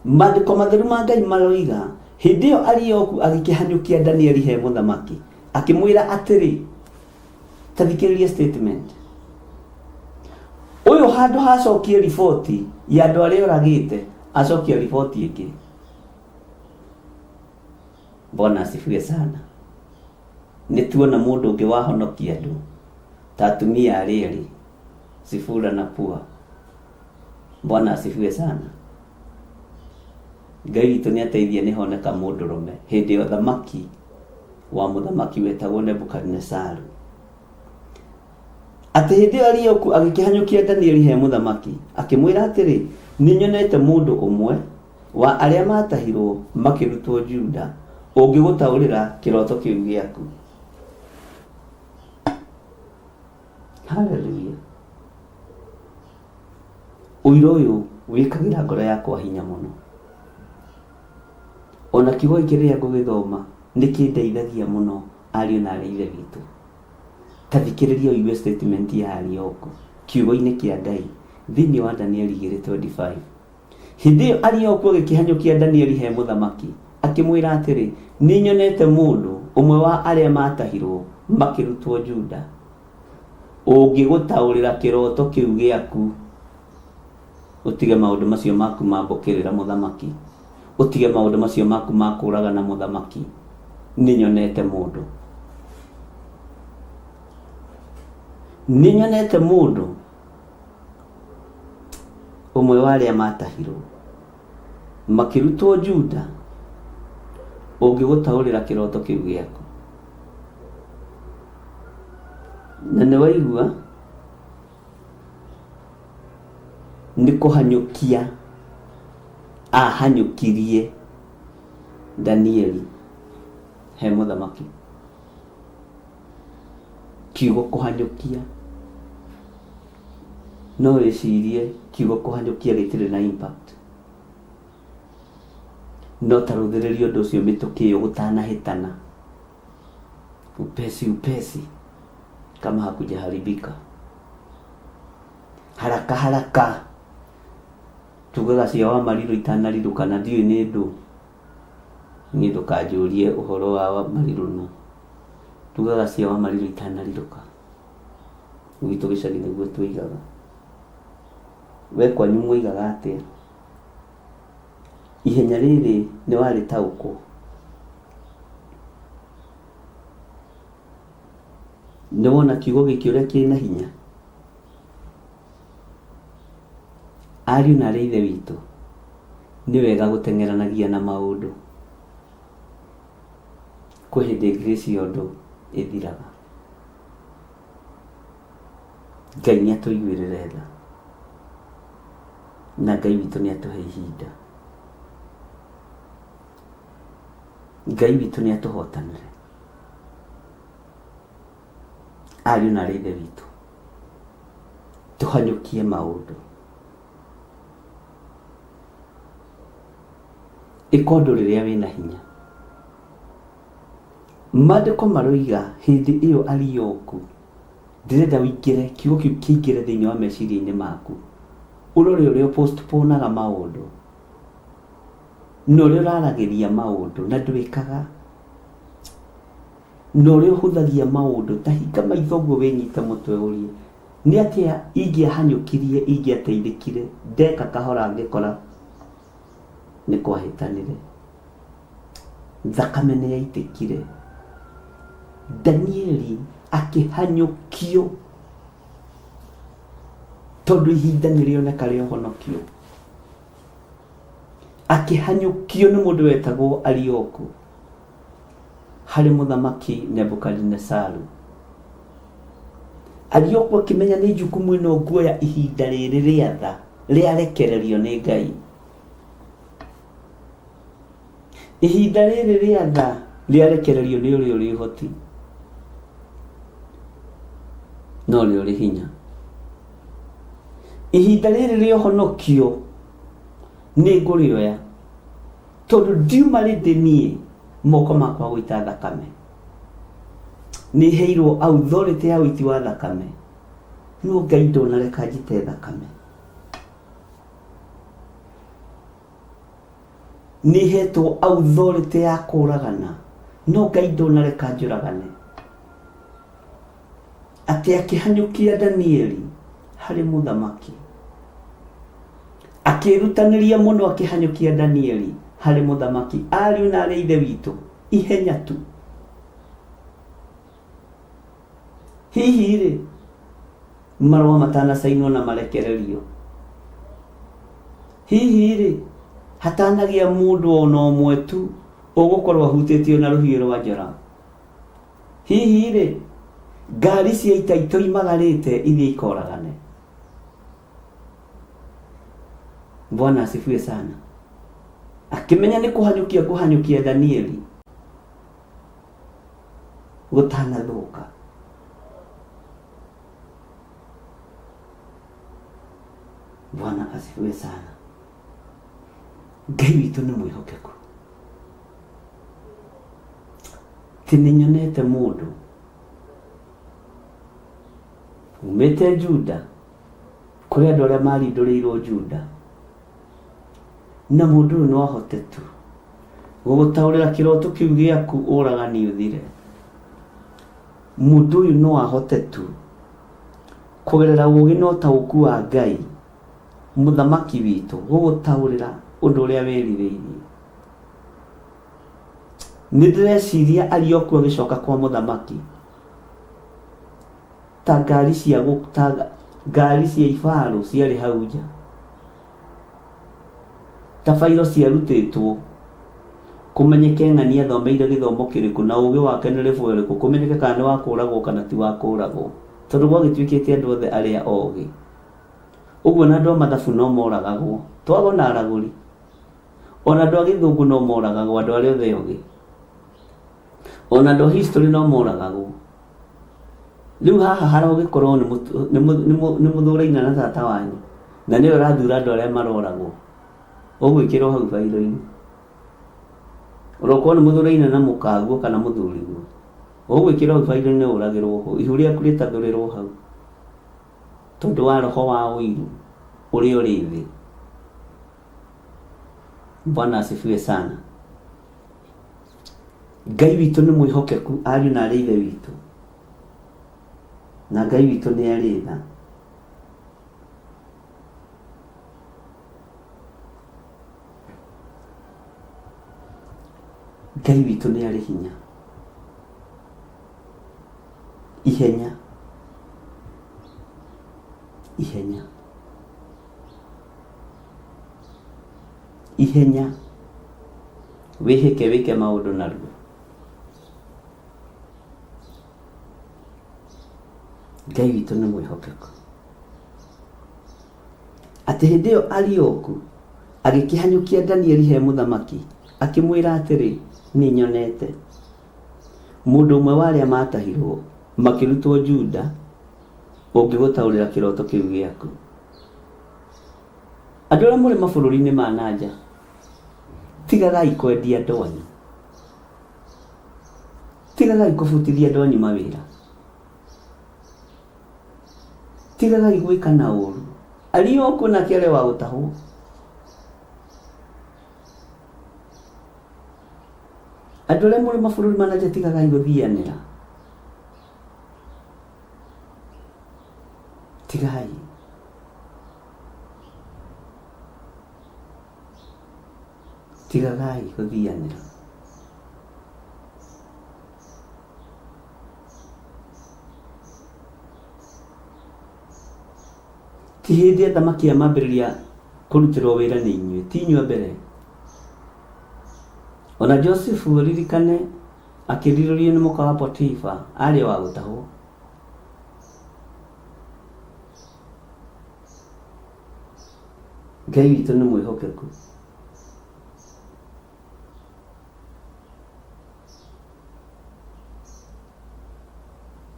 Maandĩko matheru ma Ngai maroiga hĩndĩ ĩyo Arioku agĩkĩhanyũkia Danieli he mũthamaki akĩmwĩra atĩrĩ, ta thikĩrĩria statement ũyũ, handũ hacokie riboti ya andũ arĩa oragĩte acokia riboti ĩngĩ. Bwana asifiwe sana. Nĩtuona mũndũ ũngĩ wahonokia andũ ta atumia arĩa erĩ, Sifura na Pua. Bwana asifiwe sana. Ngai witũ nĩateithia nĩhoneka mũndũrũme hĩndĩ ya ũthamaki wa mũthamaki wetagwo Nebukadnezaru. Atĩ hĩndĩ ĩyo Arioku agĩkĩhanyũkia Danieli he mũthamaki akĩmwĩra atĩrĩ, nĩnyonete mũndũ ũmwe wa arĩa matahirwo makĩrutwo Juda ũngĩgũtaũrĩra kĩroto kĩu gĩaku. Hallelujah. Ũira ũyũ wĩkagĩra ngoro yakwa hinya mũno. Ona kiugo kĩrĩa ngũgĩthoma nĩkĩndeithagia mũno ariũ na aarĩ a Ithe witũ. Ta thikĩrĩria ũigue statement ya Arioku kiugo-inĩ kĩa Ngai thĩinĩ wa Danieli 2:25. Hĩndĩ ĩyo Arioku agĩkĩhanyũkia Danieli he mũthamaki akĩmwĩra atĩrĩ, nĩnyonete mũndũ ũmwe wa arĩa matahirwo makĩrutwo Juda ũngĩgũtaũrĩra kĩroto kĩu gĩaku. Ũtige maũndũ macio maku ma mbũkĩrĩra mũthamaki, ũtige maũndũ macio maku ma kũũraga na mũthamaki. Nĩnyonete mũndũ, nĩnyonete mũndũ ũmwe wa arĩa matahirwo makĩrutwo Juda ũngĩgũtaũrĩra kĩroto kĩu gĩaku. Na nĩwaigua nĩ kũhanyũkia ahanyũkirie Danieli he mũthamaki. Kiugo kũhanyũkia, no wĩcirie kiugo kũhanyũkia gĩtirĩ na impact. No tarũthĩrĩria ũndũ ũcio mĩtũkĩ ĩyo gũtanahĩtana, upesi kama hakujaharibika, haraka tugaga cia wa Mariru itanarirũka, na ndiũĩ nĩ ndũ. Niĩ ndũkanjũrie ũhoro wa Mariru, no tugaga cia wa Mariru itanarirũka. Gwitũ gĩcagi nĩguo tũigaga. We kwanyu mũigaga atĩa? Ihenya rĩrĩ nĩ warĩtaũkwo. Nĩwona kiugo gĩkĩ ũrĩa kĩna hinya. Ariũ na aarĩ a Ithe witũ, nĩ wega gũteng'eranagia na maũndũ. Kwĩ hĩndĩ grace yotũ ĩthiraga. Ngai nĩatũiguĩrĩre tha, na Ngai witũ nĩatũhe ihinda. Ngai witũ nĩatũhotanĩre. Ariũ na aarĩ a Ithe witũ, tũhanyũkie maũndũ. Ĩka ũndũ rĩrĩa wĩna hinya. Maandĩko maroiga hĩndĩ ĩyo Arioku, ndĩrenda wĩingĩre, kiugo kĩu kĩingĩre thĩinĩ wa meciria-inĩ maku, ũrore ũrĩa postponaga maũndũ, na ũrĩa ũraragĩria maũndũ na ndwĩkaga, na ũrĩa ũhũthagia maũndũ. Ta hinga maitho ũguo wĩnyite mũtwe ũrie, nĩ atĩa ingĩahanyũkirie, ingĩateithĩkire, ndeka kahora ngĩkora nĩ kwahĩtanire, thakame nĩ yaitĩkire. Danieli akĩhanyũkio tondũ ihinda nĩrĩoneka rĩa ũhonokio. Akĩhanyũkio nĩ mũndũ wetagwo Arioku harĩ mũthamaki Nebukadnezaru. Arioku akĩmenya nĩ jukumu ĩno nguoya ihinda rĩrĩ rĩa tha rĩarekererio nĩ Ngai. Ihinda rĩrĩ rĩa tha rĩarekererio nĩ ũrĩa ũrĩ ũhoti, no ũrĩa ũrĩ hinya. Ihinda rĩrĩ rĩa ũhonokio nĩ ngũrĩoya, tondũ ndiuma rĩndĩ niĩ moko makwa gũita thakame. Nĩ heirwo authority ya ũiti wa thakame, no Ngai ndo na ndonareka njite thakame. nĩ hetwo authority ya kũragana, no Ngai ndonareka njũragane. Atĩ akĩhanyũkia Danieli harĩ mũthamaki, akĩrutanĩria mũno akĩhanyũkia Danieli harĩ mũthamaki. Ariũ na arĩ ithe witũ, ihenya tu. Hihi rĩ, marũa matanacainwo na marekererio, hihi rĩ, hatanagia mũndũ ona ũmwe tu ũgũkorwo ahutĩtio na rũhiũ rwa njora, hihi rĩ, ngari cia ita itoimagarĩte ithiĩ ikoragane. Bwana asifiwe sana. Akimenya nĩ kũhanyũkia Danieli gũtanathũka. Bwana asifiwe sana. Ngai witũ nĩ mwĩhokeku. Ti nĩnyonete mũndũ umĩte Juda, kũrĩ andũ arĩa marindũrĩirwo Juda, na mũndũ ũyũ no ahote tu gũgũtaũrĩra kĩroto kĩu gĩaku ũragani ũthire. Mũndũ ũyũ no ahote tu kũgerera ũũgĩ na ũtaũku wa Ngai mũthamaki witũ gũgũtaũrĩra ũndũ ũrĩa wĩrirĩirie. Nĩ ndĩreciria arĩokuo agĩcoka kwa mũthamaki ta ngari cia ibarũ ciarĩ hau nja, ta bairo ciarutĩtwo kũmenyeke ng'ani athomeire gĩthomo kĩrĩkũ na ũũgĩ wake nĩ level ĩrĩkũ, kũmenyeke kana nĩ wa kũũragwo kana ti wa kũũragwo, tondũ gwagĩtuĩkĩte andũ othe arĩa ogĩ. Ũguo na andũ a mathabu no moragagwo, twago na aragũri, ona andũ a gĩthũngũ no moragagwo, andũ arĩa othe ogĩ, ona andũ a history no moragagwo. Rĩu haha harogĩkorwo nĩ mũthũraina na tata wanyu, na nĩwe ũrathura andũ arĩa maroragwo, ũgwĩkĩrwo hau bairo-inĩ. Ũrokorwo nĩ mũthũraina na mũkaguo kana mũthuriguo, ũgwĩkĩrwo hau bairo-inĩ ũragĩrwo ho, ihu rĩaku rĩtathũrĩrwo hau, tondũ wa roho wa ũiru ũrĩa ũrĩ thĩ. Bwana asifiwe sana. Ngai witũ nĩ mwĩhokeku, ariũ na arĩ ithe witũ, na Ngai witũ nĩ arĩ tha. Ngai witũ nĩ arĩ hinya, ihenya, ihenya, ihenya, wĩhĩke wĩke maũndũ naruo. Ngai witũ nĩ mwĩhokeku. Atĩ hĩndĩ ĩyo Arioku agĩkĩhanyũkia Danieli he mũthamaki, akĩmwĩra atĩrĩ, nĩ nyonete mũndũ ũmwe wa arĩa matahirwo makĩrutwo Juda ũngĩgũtaũrĩra kĩroto kĩu gĩaku. Andũ arĩa mũrĩ mabũrũri-inĩ ma nanja, tigagai kwendia ndonyi, tigagai kũbutithia ndonyi mawĩra, tigagai gwĩka na ũũru. Arioku nake arĩ wa gũtahwo, andũ arĩa mũrĩ mabũrũri ma nanja, tigagai gũthianĩra, tigagai. Tigagai gũthianĩra. Ti hĩndĩ athamaki mambĩrĩria kũrutĩrwo wĩra nĩ inyuĩ, ti inyuĩ mbere. Ona Josefu ririkane akĩrirũrio nĩ mũka wa Potifa, arĩ wa gũtahwo. Ngai witũ nĩ mwĩhokeku.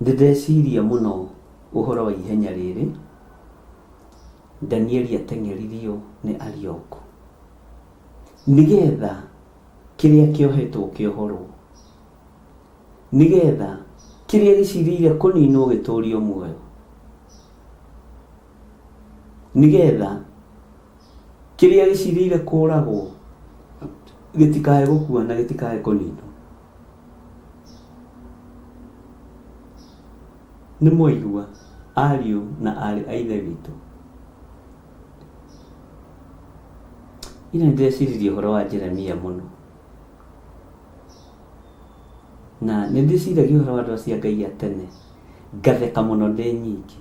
Ndĩreciria mũno ũhoro wa ihenya rĩrĩ Danieli ateng'eririo nĩ Arioku, nĩgetha kĩrĩa kĩohetwo kĩohorwo, nĩgetha kĩrĩa gĩcirĩire kũninwo gĩtũũrio muoyo, nĩgetha kĩrĩa gĩcirĩire kũũragwo gĩtikae gũkua na gĩtikae kũninwo. Nĩ mwaigua ariũ na arĩ a ithe witũ, ina ndĩreciria ũhoro wa Jeremia mũno, na nĩ ndĩciragia ũhoro wa andũ acio a Ngai a tene, ngatheka mũno ndĩ nyingĩ,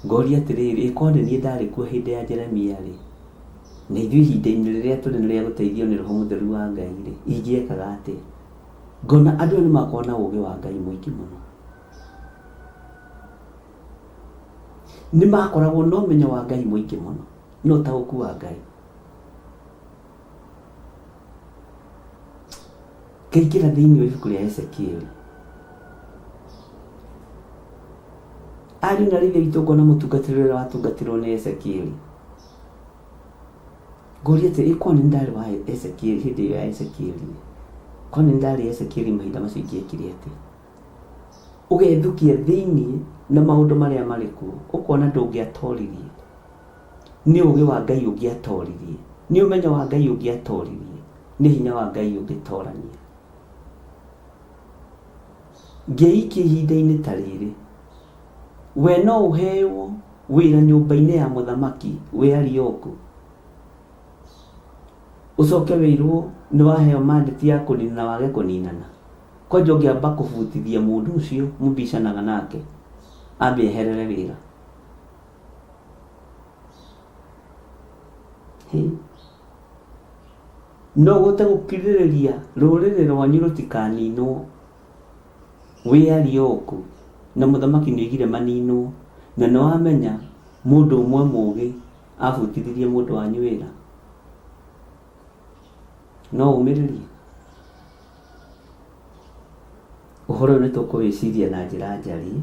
ngoria atĩrĩrĩ, ĩkorwo nĩ niĩ ndarĩ kuo hĩndĩ ya Jeremia rĩ, na ithuĩ ihinda-inĩ rĩrĩa tũrĩ nĩ rĩa gũteithio nĩ Roho Mũtheru wa Ngai rĩ, ingĩekaga atĩa? Ngona andũ nĩ makorwo na ũũgĩ wa Ngai mũingĩ mũno, nĩ makoragwo na ũmenyo wa Ngai mũingĩ mũno, no ũtaũku wa Ngai. Ngaingĩra thĩinĩ wa ibuku rĩa Ezekieli, ariũ na ithe witũ ngona mũtungatĩri ũrĩa watungatirwo nĩ Ezekieli, ngoria atĩ ĩkorwo nĩ ndarĩ wa Ezekieli hĩndĩ ĩyo ya Ezekieli, korwo nĩ ndarĩ Ezekieli mahinda macio ingĩekire atĩa? Ũgethukia thĩinĩ na maũndũ marĩa marĩ kuo, ũkona ndũngĩatoririe, nĩ ũũgĩ wa Ngai ũngĩatoririe, nĩ ũmenyo wa Ngai ũngĩatoririe, nĩ hinya wa Ngai ũngĩtorania. Ngeikia ihinda-inĩ ta rĩrĩ, we no ũheo wĩra nyũmba-inĩ ya mũthamaki wĩ Arioku, ũcoke wĩrwo nĩ waheo mandate ya kũnina na wage kũninana, kwanja ũngĩamba kũbutithia mũndũ ũcio mũbicanaga nake ambe eherere wĩra. No gũte gũkirĩrĩria rũrĩrĩ rwanyu rũtikaninwo wĩ Arioku, na mũthamaki nĩ oigire maninwo, na nĩ wamenya mũndũ ũmwe mũũgĩ abutithirie mũndũ wanyu wĩra, no umĩrĩrie? Ũhoro nĩ tũkũwĩciria na njĩra njariĩ,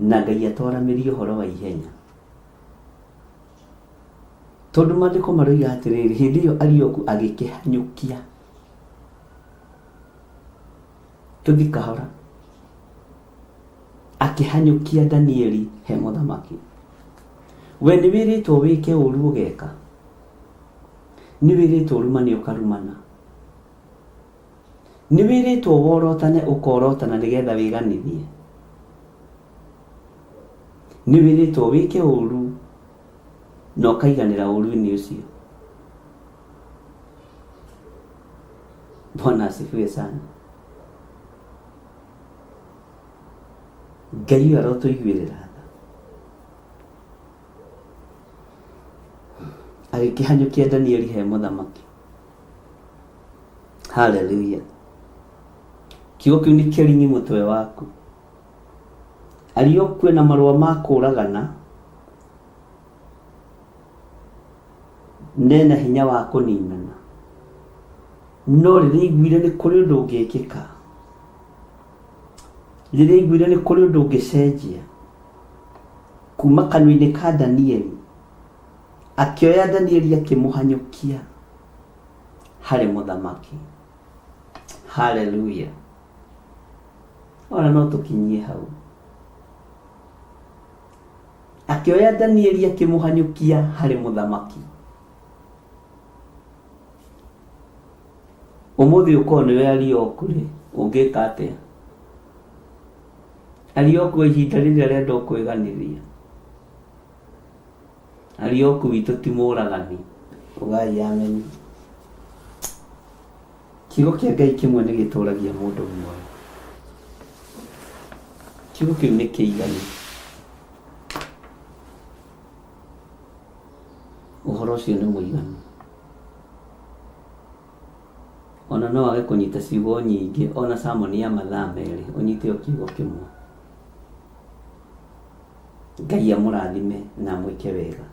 na Ngai atwaranĩrie ũhoro wa ihenya, tondũ maandĩko maroiga atĩrĩrĩ, hĩndĩ ĩyo Arioku agĩkĩhanyũkia, tũthi kahora, akĩhanyũkia Danieli he mũthamaki. We nĩ wĩrĩtwo wĩke ũũru ũgeka, nĩ wĩrĩtwo ũrumane ũkarumana, nĩ wĩrĩtwo worotane ũkorotana nĩgetha wĩganithie, nĩ wĩrĩtwo wĩke ũũru na ũkaiganĩra ũũru-inĩ ũcio. Bwana asifiwe sana. Ngai arotũiguĩrĩra tha, agĩkĩhanyũkia Danieli he mũthamaki. Haleluya. Kiugo kĩu nĩ kĩringi mũtwe waku. Arioku kwĩna marũa ma kũũragana, nena hinya wa kũninana, no rĩrĩa iguire nĩ kũrĩ ũndũ ũngĩkĩka, rĩrĩa iguire nĩ kũrĩ ũndũ ũngĩcenjia, kuma kanua-inĩ ka Danieli, akĩoya Danieli akĩmũhanyũkia harĩ mũthamaki. Haleluya. Ona no tũkinyie hau. Akĩoya Danieli akĩmũhanyũkia harĩ mũthamaki. Ũmũthĩ ũkorwo nĩwe Arioku rĩ, ũngĩka atĩa? Arioku ihinda rĩrĩa arenda kwĩganĩria, Arioku witũ ti mũũragani, ũgai ameni. Kiugo kĩa Ngai kĩmwe nĩ gĩtũũragia mũndũ muoyo. Kiugo kĩu nĩ kĩiganu. Ũhoro ũcio nĩ mũiganu. Ona no wage kũnyita ciugo nyingĩ, ona sermon ya mathaa merĩ ũnyite o kiugo kĩmwe. Ngai amũrathime na mwĩke wega.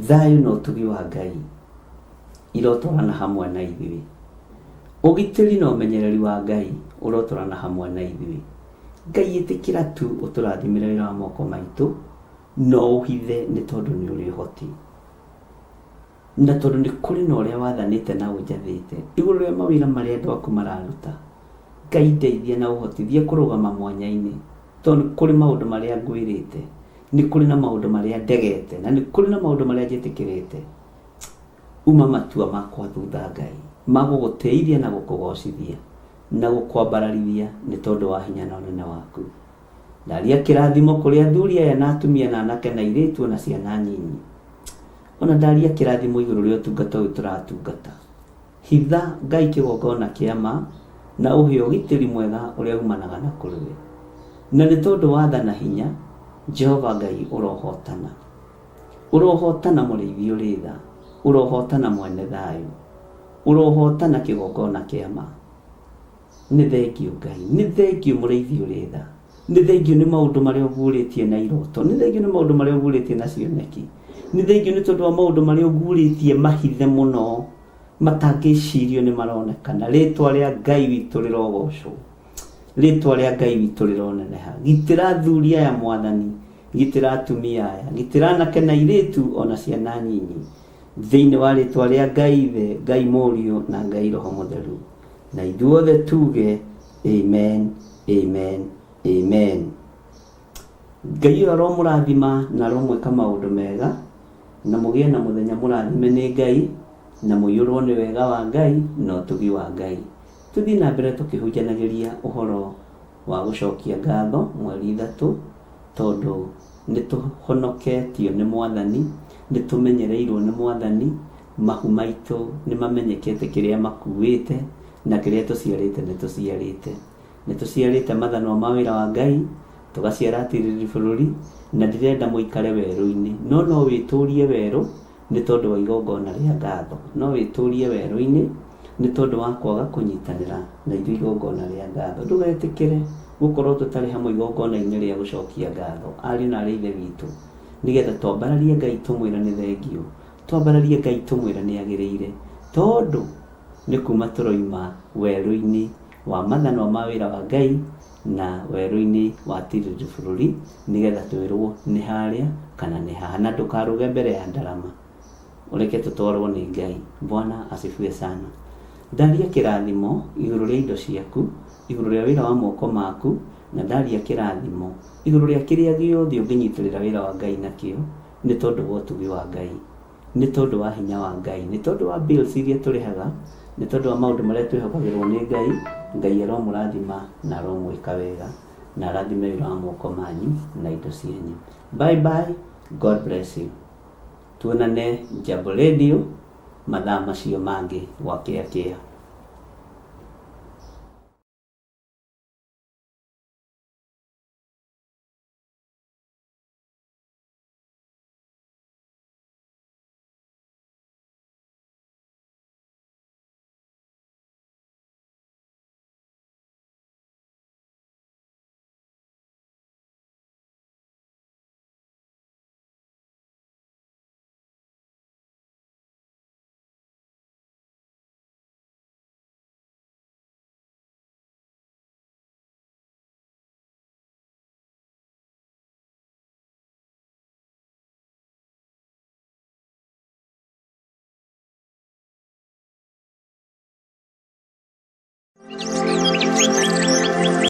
Thayũ na ũtugi wa Ngai irotwarana hamwe na ithuĩ. Ũgitĩri na ũmenyereri wa Ngai ũrotwarana hamwe na ithuĩ. Ngai ĩtĩkĩra tu ũtũrathimĩre wĩra wa moko maitũ, no ũhithe nĩ tondũ nĩ ũrĩ ũhoti, na tondũ nĩ kũrĩ na ũrĩa wathanĩte na ũnjathĩte igũrũ rĩa mawĩra marĩa andũ aku mararuta. Ngai ndeithia na ũhotithie kũrũgama mwanya-inĩ, tondũ nĩ kũrĩ maũndũ marĩa ngwĩrĩte, nĩ kũrĩ na maũndũ marĩa ndegete, na nĩ kũrĩ na maũndũ marĩa njĩtĩkĩrĩte. uma matua makwa thutha Ngai magũgũteithia na gũkũgocithia na gũkwambararithia nĩ tondũ wa hinya na ũnene waku. Ndaria kĩrathimo kũrĩ athuri aya na atumia na anake na airĩtu na ciana nyinyi. Ona ndaria kĩrathimo igũrũ rĩa ũtungata ũyũ tũratungata. Hitha Ngai kĩgongona kĩa ma na ũhe ũgitĩri mwega ũrĩa umanaga na kũrĩ we. Na nĩ tondũ wa tha na hinya, Jehova Ngai ũrohotana. Ũrohotana mũrĩithi ũrĩ tha. Ũrohotana mwene thayũ. Ũrohotana kĩgongona kĩa ma. Nĩ thengio Ngai. Nĩ thengio mũrĩithi ũrĩ tha. Nĩ thengio nĩ maũndũ marĩa ũguũrĩtie na iroto. Nĩ thengio nĩ maũndũ marĩa ũguũrĩtie na cioneki. Nĩ thengio nĩ tondũ wa maũndũ marĩa ũguũrĩtie mahithe mũno matangĩcirio nĩ maronekana. Rĩtwa rĩa Ngai witũ rĩrogocwo. Rĩtwa rĩa Ngai witũ rĩroneneha. Gitĩra athuri aya Mwathani, gitĩra atumia aya, gitĩra anake na airĩtu ona ciana nyinyi, thĩinĩ wa rĩtwa rĩa Ngai Ithe, Ngai Mũriũ na Ngai Roho Mũtheru. Na ithuothe tuge amen, amen, amen. Ngai aromũrathima na aromwĩka maũndũ mega, na mũgĩe na mũthenya mũrathime nĩ Ngai, na mũiyũrwo nĩ wega wa Ngai na ũtugi wa Ngai. Tũthiĩ na mbere tũkĩhunjanagĩria ũhoro wa gũcokia ngatho mweri 3, tondũ nĩ tũhonoketio nĩ Mwathani, nĩ tũmenyereirwo nĩ Mwathani, mahu maitũ nĩ mamenyekete kĩrĩa makuĩte na kĩrĩa tũciarĩte nĩ tũciarĩte. Nĩ tũciarĩte mathanwa ma wĩra wa Ngai, tũgaciara atirĩrĩ bũrũri, na ndirenda mũikare werũ-inĩ, no wĩtũrie werũ nĩ tondũ wa igongona rĩa ngatho. No wĩtũrie werũ-inĩ nĩ tondũ wa kwaga kũnyitanĩra na ithuĩ igongona rĩa ngatho. Ndũgetĩkĩre gũkorwo tũtarĩ hamwe igongona-inĩ rĩa gũcokia ngatho. Ariũ na aarĩ a Ithe witũ, nĩgetha twambararie Ngai tũmwĩra nĩ thengio, twambararie Ngai tũmwĩra nĩ agĩrĩire, tondũ nĩ kuma tũroima werũ-inĩ wa mathanwa ma wĩra wa Ngai na werũ-inĩ wa tirĩrĩ bũrũri, nĩgetha twĩrwo nĩ harĩa kana nĩ haha. Na ndũkarũge mbere ya ndarama, ũreke tũtwarwo nĩ Ngai. Bwana asifiwe sana. Ndaria kĩrathimo igũrũ rĩa indo ciaku, igũrũ rĩa wĩra wa moko maku, na ndaria kĩrathimo igũrũ rĩa kĩrĩa gĩothe ũngĩnyitĩrĩra wĩra wa Ngai nakĩo, nĩ tondũ wa ũtugi wa Ngai, nĩ tondũ wa hinya wa Ngai, nĩ tondũ wa bills iria tũrĩhaga, nĩ tondũ wa maũndũ marĩa twĩhokagĩrwo nĩ Ngai. Ngai aromũrathima na aromwĩka wega, na arathime wĩra wa moko manyu na indo cianyu. Bye bye, God bless you. Tuonane Jambo Radio mathaa macio mangĩ gwakĩa.